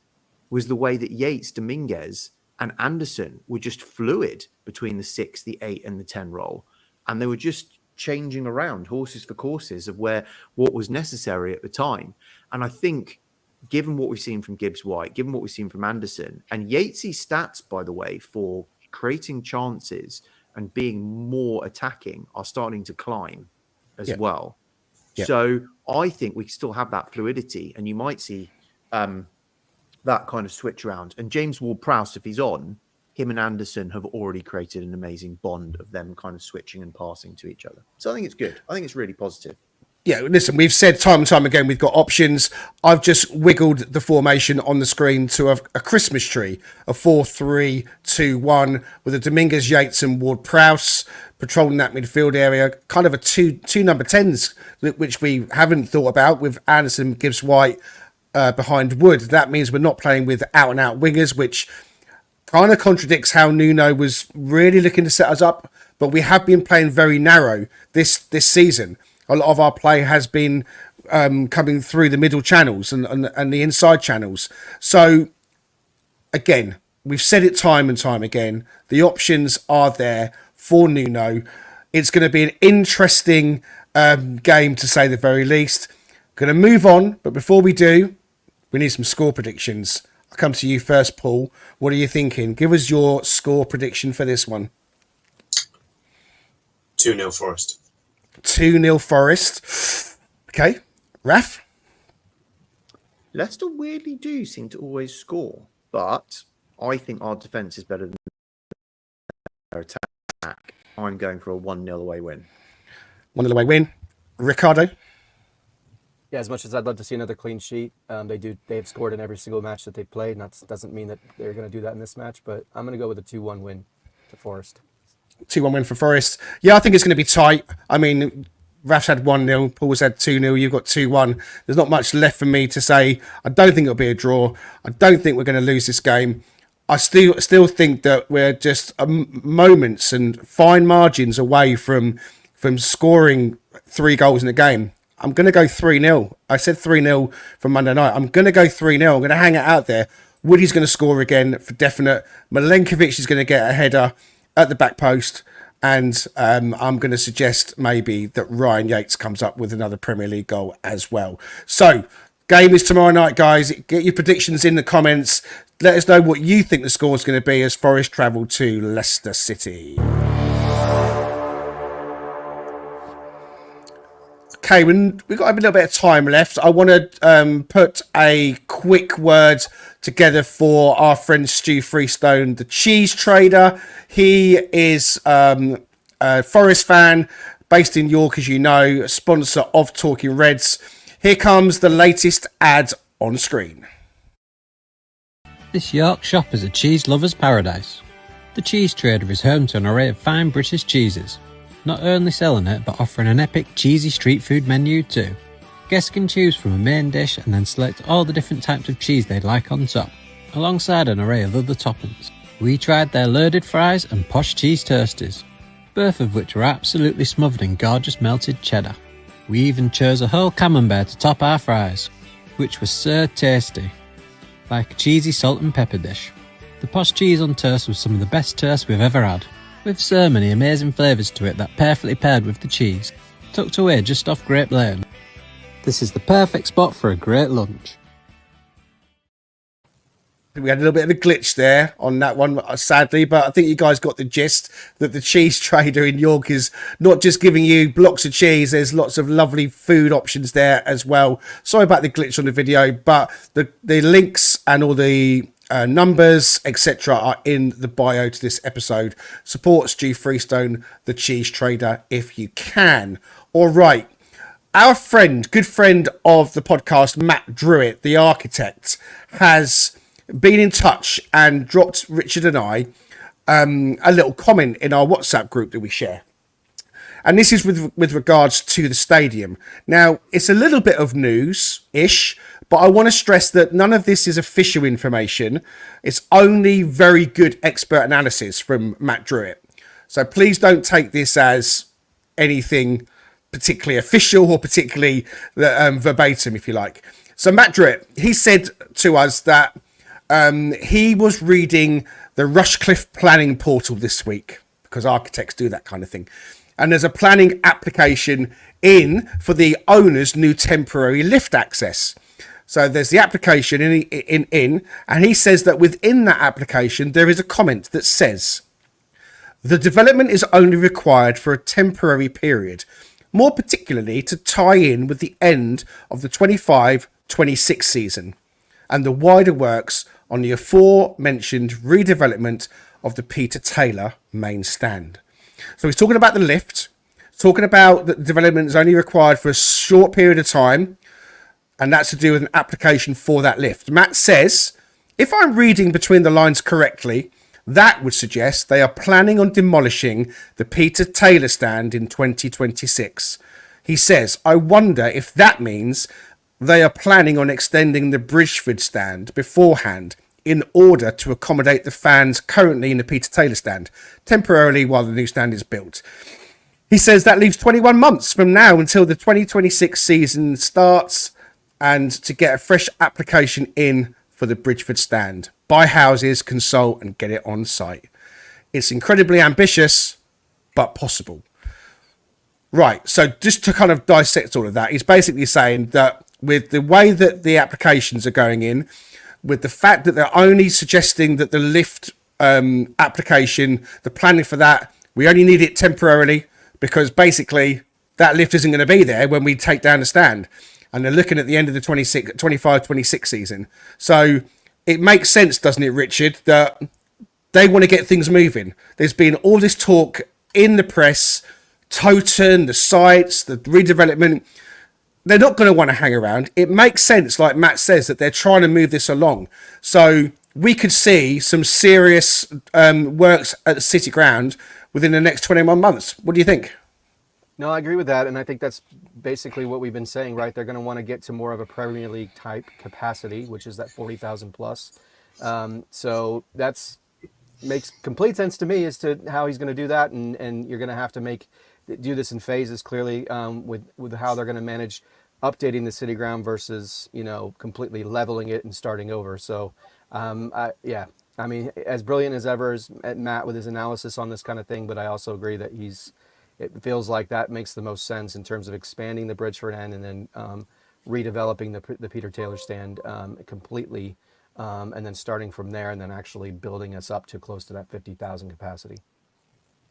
was the way that Yates, Dominguez, and Anderson were just fluid between the 6, the 8, and the 10 role, and they were just changing around, horses for courses, of what was necessary at the time. And I think, given what we've seen from Gibbs-White, given what we've seen from Anderson, and Yates' stats, by the way, for creating chances and being more attacking are starting to climb as well. Yeah. So I think we still have that fluidity, and you might see that kind of switch around. And James Ward-Prowse, if he's on, him and Anderson have already created an amazing bond of them kind of switching and passing to each other. So I think it's good. I think it's really positive. Yeah, listen, we've said time and time again, we've got options. I've just wiggled the formation on the screen to a Christmas tree, a 4-3-2-1 with a Dominguez, Yates and Ward-Prowse patrolling that midfield area, kind of a two number 10s, which we haven't thought about, with Anderson, Gibbs-White behind Wood. That means we're not playing with out-and-out wingers, which kind of contradicts how Nuno was really looking to set us up, but we have been playing very narrow this season. A lot of our play has been coming through the middle channels and the inside channels. So again, we've said it time and time again, the options are there for Nuno. It's going to be an interesting game, to say the very least. Going to move on, but before we do, we need some score predictions. I'll come to you first, Paul. What are you thinking? Give us your score prediction for this one. 2-0 Forest. 2-0 Forest. Okay. Raf? Leicester weirdly do seem to always score, but I think our defence is better than their attack. I'm going for a 1-0 away win. 1-0 away win. Ricardo? Yeah, as much as I'd love to see another clean sheet, they've scored in every single match that they've played, and that doesn't mean that they're going to do that in this match, but I'm going to go with a 2-1 win to Forest. 2-1 win for Forest. Yeah, I think it's going to be tight. I mean, Raf's had 1-0, Paul's had 2-0, you've got 2-1. There's not much left for me to say. I don't think it'll be a draw. I don't think we're going to lose this game. I still think that we're just moments and fine margins away from scoring 3 goals in a game. I'm going to go 3-0. I said 3-0 from Monday night. I'm going to go 3-0. I'm going to hang it out there. Woody's going to score again for definite. Milenkovic is going to get a header at the back post. And I'm going to suggest maybe that Ryan Yates comes up with another Premier League goal as well. So, game is tomorrow night, guys. Get your predictions in the comments. Let us know what you think the score is going to be as Forest travel to Leicester City. Okay, we've got a little bit of time left. I want to put a quick word together for our friend Stu Freestone, the cheese trader. He is a Forest fan based in York, as you know, a sponsor of Talking Reds. Here comes the latest ad on screen. This York shop is a cheese lover's paradise. The cheese trader is home to an array of fine British cheeses. Not only selling it, but offering an epic cheesy street food menu too. Guests can choose from a main dish and then select all the different types of cheese they'd like on top, alongside an array of other toppings. We tried their loaded fries and posh cheese toasties, both of which were absolutely smothered in gorgeous melted cheddar. We even chose a whole camembert to top our fries, which was so tasty, like a cheesy salt and pepper dish. The posh cheese on toast was some of the best toast we've ever had, with so many amazing flavours to it that perfectly paired with the cheese, tucked away just off Grape Lane. This is the perfect spot for a great lunch. We had a little bit of a glitch there on that one, sadly, but I think you guys got the gist that the cheese trader in York is not just giving you blocks of cheese. There's lots of lovely food options there as well. Sorry about the glitch on the video, but the links and all the numbers, etc., are in the bio to this episode. Support Stu Freestone, the cheese trader, if you can. All right. Our friend, good friend of the podcast, Matt Druitt, the architect, has been in touch and dropped Richard and I a little comment in our WhatsApp group that we share. And this is with regards to the stadium. Now, it's a little bit of news-ish, but I want to stress that none of this is official information. It's only very good expert analysis from Matt Druitt. So please don't take this as anything particularly official or particularly verbatim, if you like. So Matt Druitt, he said to us that he was reading the Rushcliffe planning portal this week, because architects do that kind of thing. And there's a planning application in for the owner's new temporary lift access. So there's the application in, and he says that within that application, there is a comment that says, the development is only required for a temporary period, more particularly to tie in with the end of the 25-26 season and the wider works on the aforementioned redevelopment of the Peter Taylor main stand. So he's talking about the lift, talking about that the development is only required for a short period of time, and that's to do with an application for that lift. Matt says, if I'm reading between the lines correctly, that would suggest they are planning on demolishing the Peter Taylor stand in 2026. He says, I wonder if that means they are planning on extending the Bridgeford stand beforehand, in order to accommodate the fans currently in the Peter Taylor stand, temporarily while the new stand is built. He says that leaves 21 months from now until the 2026 season starts, and to get a fresh application in for the Bridgeford stand. Buy houses, consult, and get it on site. It's incredibly ambitious, but possible. Right, so just to kind of dissect all of that, he's basically saying that with the way that the applications are going in, with the fact that they're only suggesting that the lift application, the planning for that, we only need it temporarily because basically that lift isn't going to be there when we take down the stand. And they're looking at the end of the 25-26 season. So it makes sense, doesn't it, Richard, that they want to get things moving. There's been all this talk in the press, Toten, the sites, the redevelopment. They're not going to want to hang around. It makes sense, like Matt says, that they're trying to move this along. So we could see some serious works at the City Ground within the next 21 months. What do you think? No, I agree with that, and I think that's basically what we've been saying, right? They're going to want to get to more of a Premier League type capacity, which is that 40,000 plus. So that's makes complete sense to me as to how he's going to do that, and you're going to have to do this in phases, clearly, with how they're going to manage updating the City Ground versus completely leveling it and starting over. So, I mean, as brilliant as ever as Matt with his analysis on this kind of thing, but I also agree that it feels like that makes the most sense in terms of expanding the Bridgeford end and then redeveloping the Peter Taylor stand completely, and then starting from there and then actually building us up to close to that 50,000 capacity.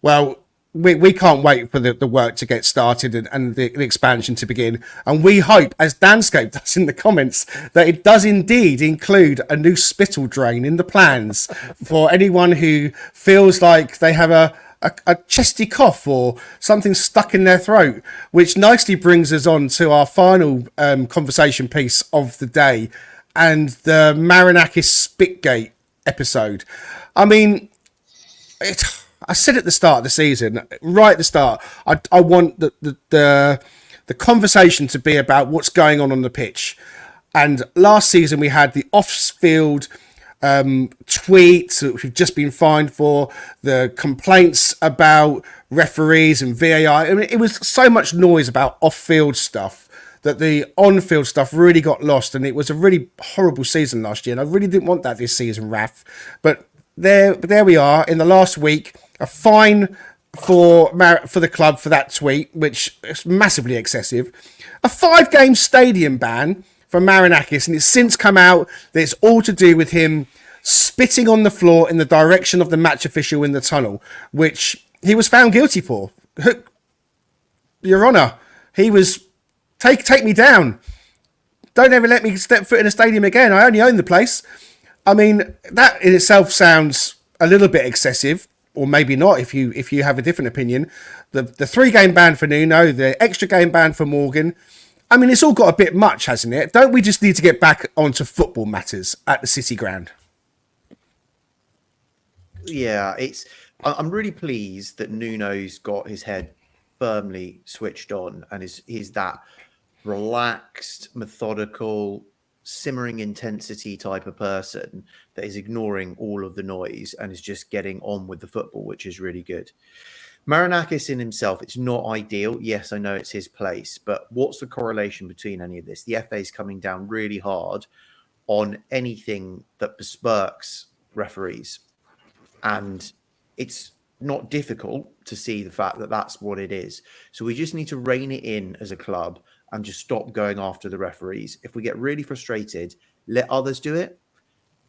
Well, we can't wait for the work to get started and the expansion to begin. And we hope, as Danscape does in the comments, that it does indeed include a new spittle drain in the plans for anyone who feels like they have a chesty cough or something stuck in their throat, which nicely brings us on to our final conversation piece of the day and the Marinakis Spitgate episode. I mean, I said at the start of the season, right at the start, I want the conversation to be about what's going on the pitch. And last season we had the off-field tweets which we've just been fined for, the complaints about referees and VAR. I mean, it was so much noise about off-field stuff that the on-field stuff really got lost, and it was a really horrible season last year, and I really didn't want that this season, Raf. But there we are in the last week, a fine for the club for that tweet, which is massively excessive, a 5-game stadium ban for Marinakis, and it's since come out that it's all to do with him spitting on the floor in the direction of the match official in the tunnel, which he was found guilty for. Your Honour, he was take me down. Don't ever let me step foot in a stadium again. I only own the place. I mean, that in itself sounds a little bit excessive, or maybe not if you have a different opinion. The 3-game ban for Nuno, the extra game ban for Morgan. I mean, it's all got a bit much, hasn't it? Don't we just need to get back onto football matters at the City Ground? Yeah, I'm really pleased that Nuno's got his head firmly switched on and is that relaxed, methodical, simmering intensity type of person that is ignoring all of the noise and is just getting on with the football, which is really good. Marinakis in himself, it's not ideal. Yes, I know it's his place, but what's the correlation between any of this? The FA is coming down really hard on anything that besmirks referees. And it's not difficult to see the fact that that's what it is. So we just need to rein it in as a club and just stop going after the referees. If we get really frustrated, let others do it.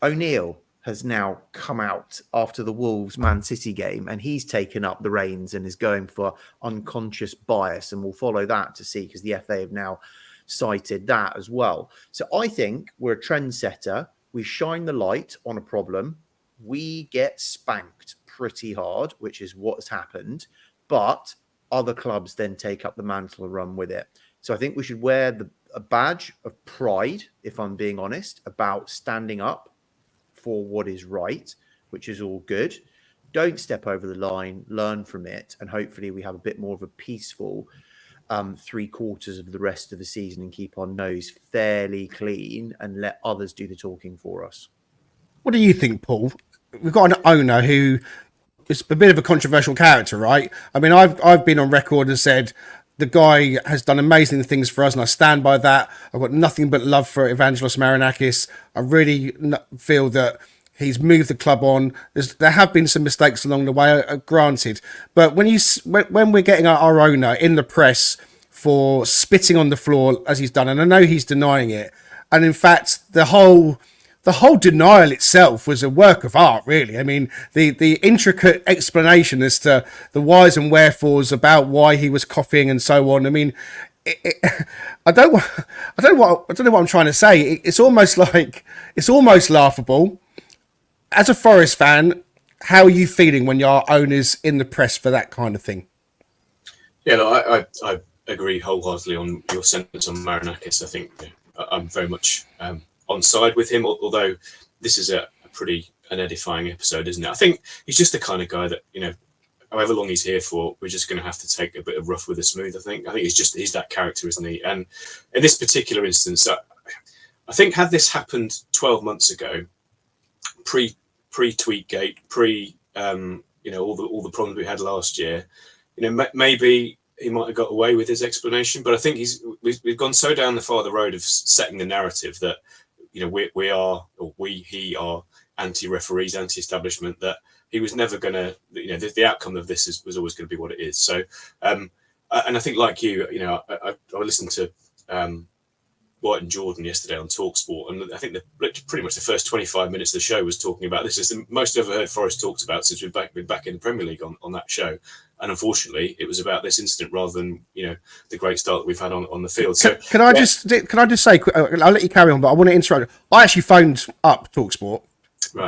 O'Neill has now come out after the Wolves Man City game and he's taken up the reins and is going for unconscious bias, and we'll follow that to see, because the FA have now cited that as well. So I think we're a trendsetter. We shine the light on a problem. We get spanked pretty hard, which is what has happened, but other clubs then take up the mantle and run with it. So I think we should wear a badge of pride, if I'm being honest, about standing up for what is right, which is all good. Don't step over the line, learn from it, and hopefully we have a bit more of a peaceful 3/4 of the rest of the season and keep our nose fairly clean and let others do the talking for us. What do you think, Paul? We've got an owner who is a bit of a controversial character, right? I mean, I've been on record and said the guy has done amazing things for us, and I stand by that. I've got nothing but love for Evangelos Marinakis. I really feel that he's moved the club on. There have been some mistakes along the way, granted, but when we're getting our owner in the press for spitting on the floor as he's done, and I know he's denying it, and in fact the whole denial itself was a work of art, really. I mean, the intricate explanation as to the whys and wherefores about why he was coughing and so on. I mean, I don't know what I'm trying to say. It's almost laughable. As a Forest fan, how are you feeling when your owner's in the press for that kind of thing? Yeah, no, I agree wholeheartedly on your sentence on Marinakis. I think I'm very much on side with him, although this is an edifying episode, isn't it? I think he's just the kind of guy that, however long he's here for, we're just going to have to take a bit of rough with the smooth. I think he's that character, isn't he? And in this particular instance, I think had this happened 12 months ago, pre-Tweetgate, all the problems we had last year, maybe he might have got away with his explanation. But I think we've gone so down the far the road of setting the narrative that he are anti-referees, anti-establishment, that he was never going to, the outcome of this was always going to be what it is. So, and I think like you, I listened to White and Jordan yesterday on TalkSport, and I think pretty much the first 25 minutes of the show was talking about this. Is the most I've ever heard Forest talked about since we've been back in the Premier League on that show. And unfortunately, it was about this incident rather than the great start that we've had on the field. So can I just say, I'll let you carry on, but I want to interrupt. I actually phoned up TalkSport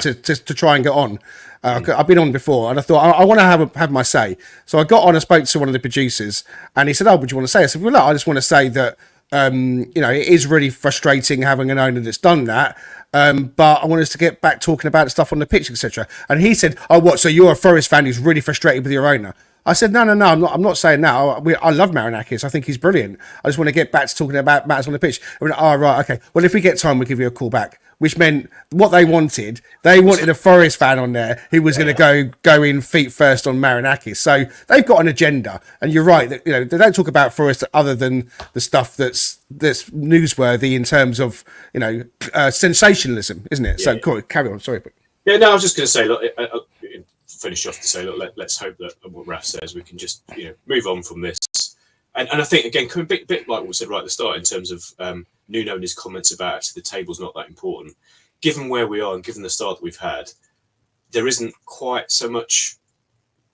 to try and get on. I've been on before, and I thought I want to have my say. So I got on and spoke to one of the producers, and he said, "Oh, what do you want to say?" I said, "Well, look, I just want to say that it is really frustrating having an owner that's done that." But I want us to get back talking about stuff on the pitch, etc. And he said, "Oh, what? So you're a Forest fan who's really frustrated with your owner?" I said, no, I'm not saying that. I love Marinakis. I think he's brilliant. I just want to get back to talking about matters on the pitch. I went, right, okay. Well, if we get time, we'll give you a call back. Which meant what they wanted a Forest fan on there who was going to go in feet first on Marinakis. So they've got an agenda. And you're right that they don't talk about Forest other than the stuff that's newsworthy in terms of sensationalism, isn't it? Yeah. So cool, carry on. Sorry, but yeah, no, I was just going to say, look. Finish off to say, look, let's hope that what Raf says, we can just move on from this. And I think again, a bit like what we said right at the start in terms of Nuno and his comments about actually the table's not that important. Given where we are and given the start that we've had, there isn't quite so much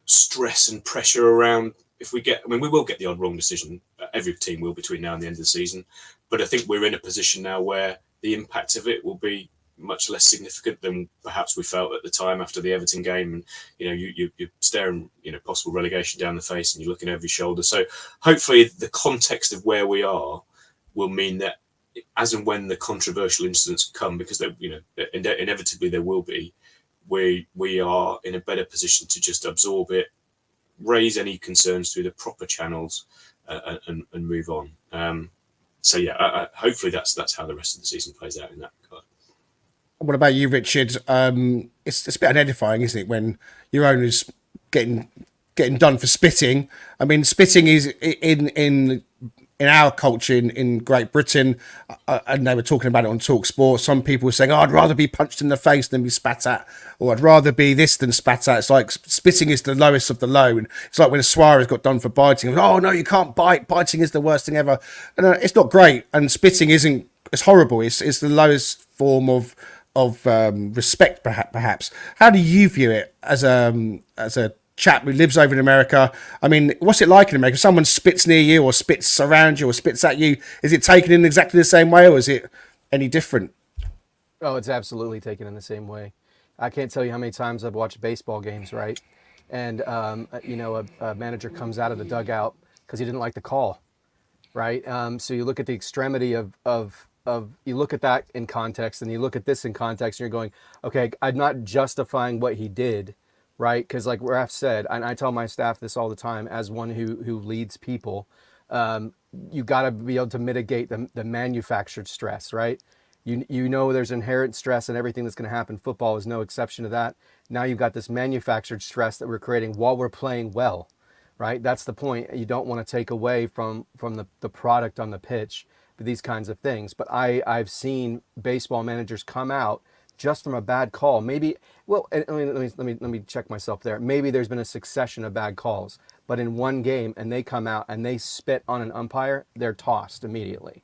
stress and pressure around. We will get the odd wrong decision. Every team will between now and the end of the season. But I think we're in a position now where the impact of it will be much less significant than perhaps we felt at the time after the Everton game. And you're staring possible relegation down the face, and you're looking over your shoulder. So hopefully the context of where we are will mean that as and when the controversial incidents come, because inevitably there will be, we are in a better position to just absorb it, raise any concerns through the proper channels, and move on. Hopefully that's how the rest of the season plays out in that regard. What about you, Richard? It's a bit unedifying, isn't it, when your owner's getting done for spitting? I mean, spitting is in our culture in Great Britain, and they were talking about it on TalkSport. Some people were saying, I'd rather be punched in the face than be spat at, or I'd rather be this than spat at. It's like spitting is the lowest of the low. And it's like when Suarez got done for biting. Oh, no, you can't bite. Biting is the worst thing ever. And it's not great. And spitting it's horrible. It's the lowest form of respect, perhaps. How do you view it as a chap who lives over in America? I mean, what's it like in America? If someone spits near you or spits around you or spits at you, is it taken in exactly the same way, or is it any different? Oh, it's absolutely taken in the same way. I can't tell you how many times I've watched baseball games, right? And a manager comes out of the dugout because he didn't like the call, right? So you look at the extremity of you look at that in context, and you look at this in context, and you're going, okay, I'm not justifying what he did, right? Because like Raf said, and I tell my staff this all the time, as one who leads people, you got to be able to mitigate the manufactured stress, right? You know there's inherent stress and everything that's going to happen. Football is no exception to that. Now you've got this manufactured stress that we're creating while we're playing well, right? That's the point. You don't want to take away from the product on the pitch for these kinds of things. But I've seen baseball managers come out just from a bad call. Maybe, well, let me check myself there. Maybe there's been a succession of bad calls, but in one game, and they come out and they spit on an umpire, they're tossed immediately,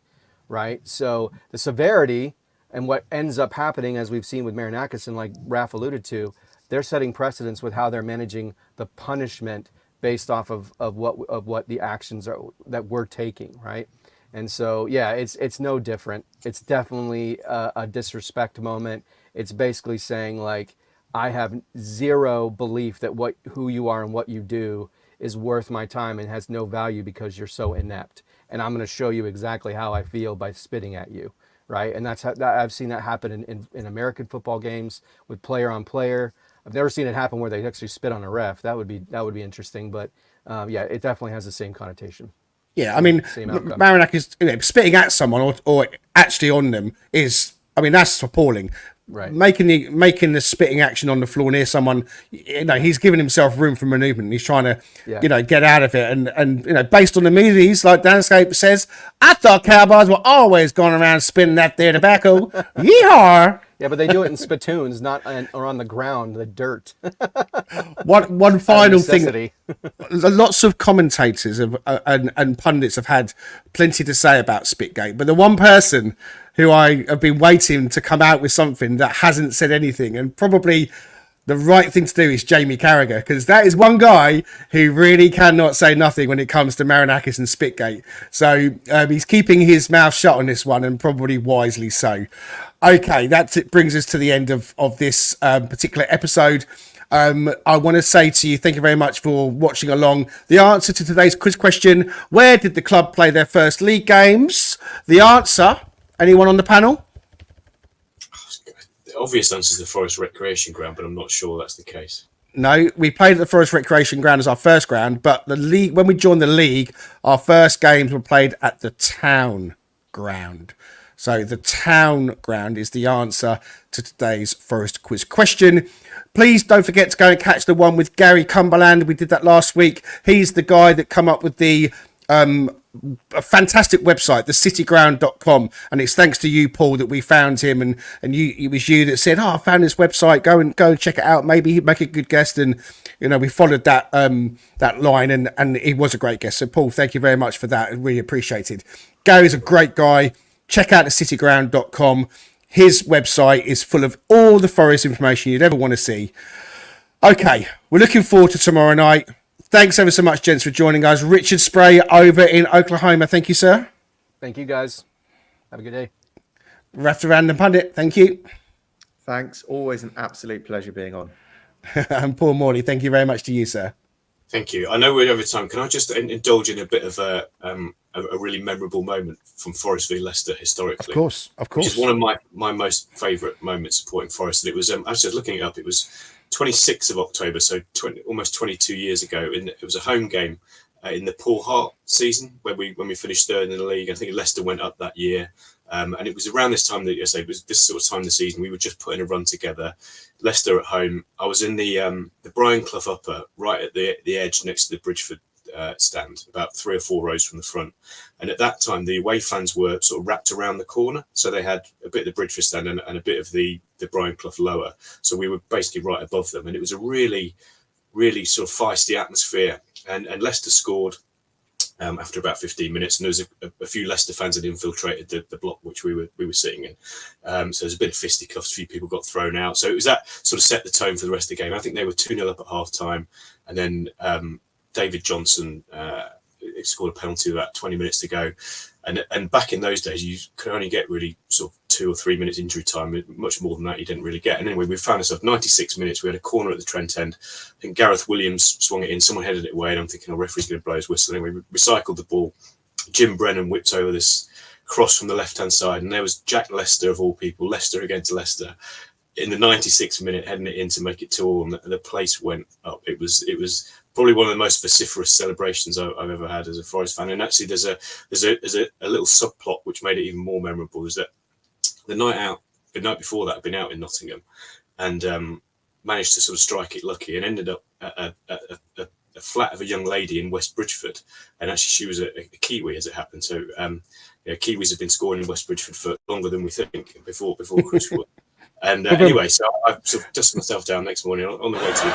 right? So the severity and what ends up happening, as we've seen with Marinakis and like Raf alluded to, they're setting precedents with how they're managing the punishment based off of what the actions are that we're taking, right? And so, yeah, it's no different. It's definitely a disrespect moment. It's basically saying, like, I have zero belief that who you are and what you do is worth my time and has no value because you're so inept. And I'm going to show you exactly how I feel by spitting at you, right? And that's how I've seen that happen in American football games with player on player. I've never seen it happen where they actually spit on a ref. That would be interesting. But yeah, it definitely has the same connotation. Yeah, I mean, Marinakis spitting at someone or actually on them is, I mean, that's appalling. Right. Making the spitting action on the floor near someone, he's giving himself room for manoeuvre. He's trying to, get out of it. And based on the movies, like Danscape says, I thought cowboys were always going around spinning that there tobacco. Yeehaw! Yeah, but they do it in spittoons, not or on the ground, the dirt. One final thing. Lots of commentators and pundits have had plenty to say about Spitgate, but the one person who I have been waiting to come out with something that hasn't said anything, and probably the right thing to do is Jamie Carragher, because that is one guy who really cannot say nothing when it comes to Marinakis and Spitgate. So he's keeping his mouth shut on this one, and probably wisely so. Okay, that brings us to the end of this particular episode. I want to say to you, thank you very much for watching along. The answer to today's quiz question: where did the club play their first league games? The answer, anyone on the panel? The obvious answer is the Forest Recreation Ground, but I'm not sure that's the case. No, we played at the Forest Recreation Ground as our first ground, but the league, when we joined the league, our first games were played at the Town Ground. So the Town Ground is the answer to today's Forest quiz question. Please don't forget to go and catch the one with Gary Cumberland. We did that last week. He's the guy that come up with the a fantastic website, thecityground.com, and it's thanks to you, Paul, that we found him, and it was you that said, I found this website, go and check it out, maybe he'd make a good guest. And we followed that line, and he was a great guest. So Paul, thank you very much for that. I really appreciated. Gary's a great guy. Check out thecityground.com. His website is full of all the Forest information you'd ever want to see. Okay, we're looking forward to tomorrow night. Thanks ever so much, gents, for joining us. Richard Spray over in Oklahoma. Thank you, sir. Thank you, guys. Have a good day. Raf the Random Pundit. Thank you. Thanks. Always an absolute pleasure being on. And Paul Morley, thank you very much to you, sir. Thank you. I know we're over time. Can I just indulge in a bit of a really memorable moment from Forest v Leicester historically? Of course. Which is one of my most favourite moments supporting Forest. And it was, I was just looking it up, it was 26th of October, so almost 22 years ago. And it was a home game in the Paul Hart season when we finished third in the league. I think Leicester went up that year. And it was around this time that, it was this sort of time of the season, we were just putting a run together. Leicester at home. I was in the Brian Clough upper, right at the edge next to the Bridgeford stand, about 3 or 4 rows from the front. And at that time, the away fans were sort of wrapped around the corner. So they had a bit of the Bridgeford stand and a bit of the Brian Clough lower. So we were basically right above them. And it was a really, really sort of feisty atmosphere. And Leicester scored after about 15 minutes, and there was a few Leicester fans had infiltrated the block which we were sitting in. So there's a bit of fisticuffs, a few people got thrown out. So it was that sort of set the tone for the rest of the game. I think they were 2-0 up at half time, and then David Johnson scored a penalty with about 20 minutes to go. And back in those days, you could only get really sort of 2 or 3 minutes injury time. Much more than that, you didn't really get. And anyway, we found ourselves 96 minutes. We had a corner at the Trent end. I think Gareth Williams swung it in. Someone headed it away, and I'm thinking, referee's going to blow his whistle. Anyway, we recycled the ball. Jim Brennan whipped over this cross from the left-hand side, and there was Jack Leicester, of all people, Leicester against Leicester, in the 96th minute, heading it in to make it 2-2, and the place went up. It was probably one of the most vociferous celebrations I've ever had as a Forest fan. And actually, there's a little subplot which made it even more memorable. Is that the night before that, I'd been out in Nottingham, and managed to sort of strike it lucky, and ended up at a flat of a young lady in West Bridgeford, and actually she was a Kiwi, as it happened. So Kiwis have been scoring in West Bridgeford for longer than we think before crucial. And anyway, so I sort of dusted myself down next morning on the way to the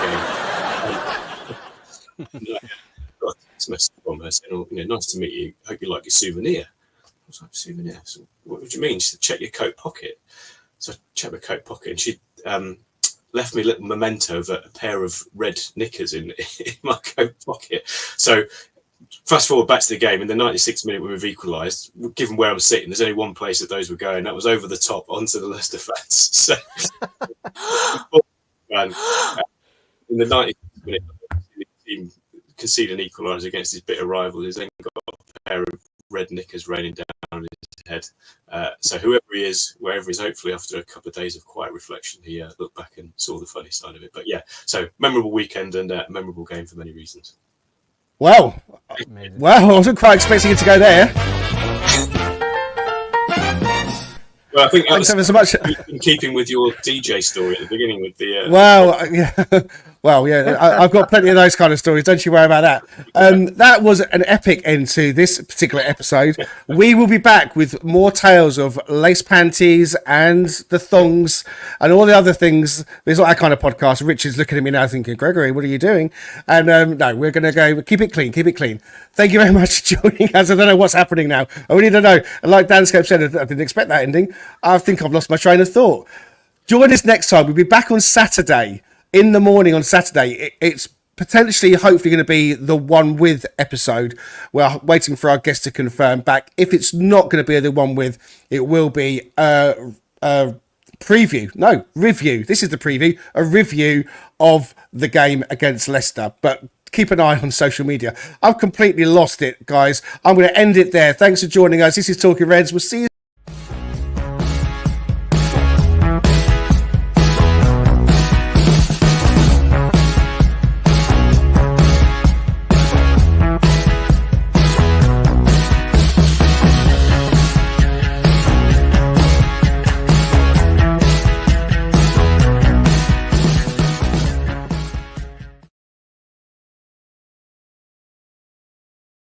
game. Got a text message from her saying, "Oh, nice to meet you. Hope you like your souvenir." I was like, "Souvenir? So what do you mean?" She said, "Check your coat pocket." So I checked my coat pocket, and she left me a little memento of a pair of red knickers in my coat pocket. So fast forward back to the game, in the 96th minute when we've equalised, given where I'm sitting, there's only one place that those were going. That was over the top onto the Leicester fans. So in the 96th minute, the team conceded an equaliser against his bitter rival, who's then got a pair of red knickers raining down on his head. So whoever he is, wherever he is, hopefully after a couple of days of quiet reflection, he looked back and saw the funny side of it. But yeah, so memorable weekend and memorable game for many reasons. Wow. Amazing. Wow, I wasn't quite expecting it to go there. Well, I think that Thanks ever so much. in keeping with your DJ story at the beginning with the... Wow, yeah. Well, yeah, I've got plenty of those kind of stories. Don't you worry about that. That was an epic end to this particular episode. We will be back with more tales of lace panties and the thongs and all the other things. It's not that kind of podcast. Richard's looking at me now thinking, Gregory, what are you doing? And no, we're going to go, keep it clean, keep it clean. Thank you very much for joining us. I don't know what's happening now. I really don't know. And like Danscope said, I didn't expect that ending. I think I've lost my train of thought. Join us next time. We'll be back on Saturday. In the morning on Saturday, it's potentially, hopefully, going to be the one with episode. We're waiting for our guest to confirm back. If it's not going to be the one with, it will be a preview. No, review. This is the preview. A review of the game against Leicester. But keep an eye on social media. I've completely lost it, guys. I'm going to end it there. Thanks for joining us. This is Talking Reds. We'll see you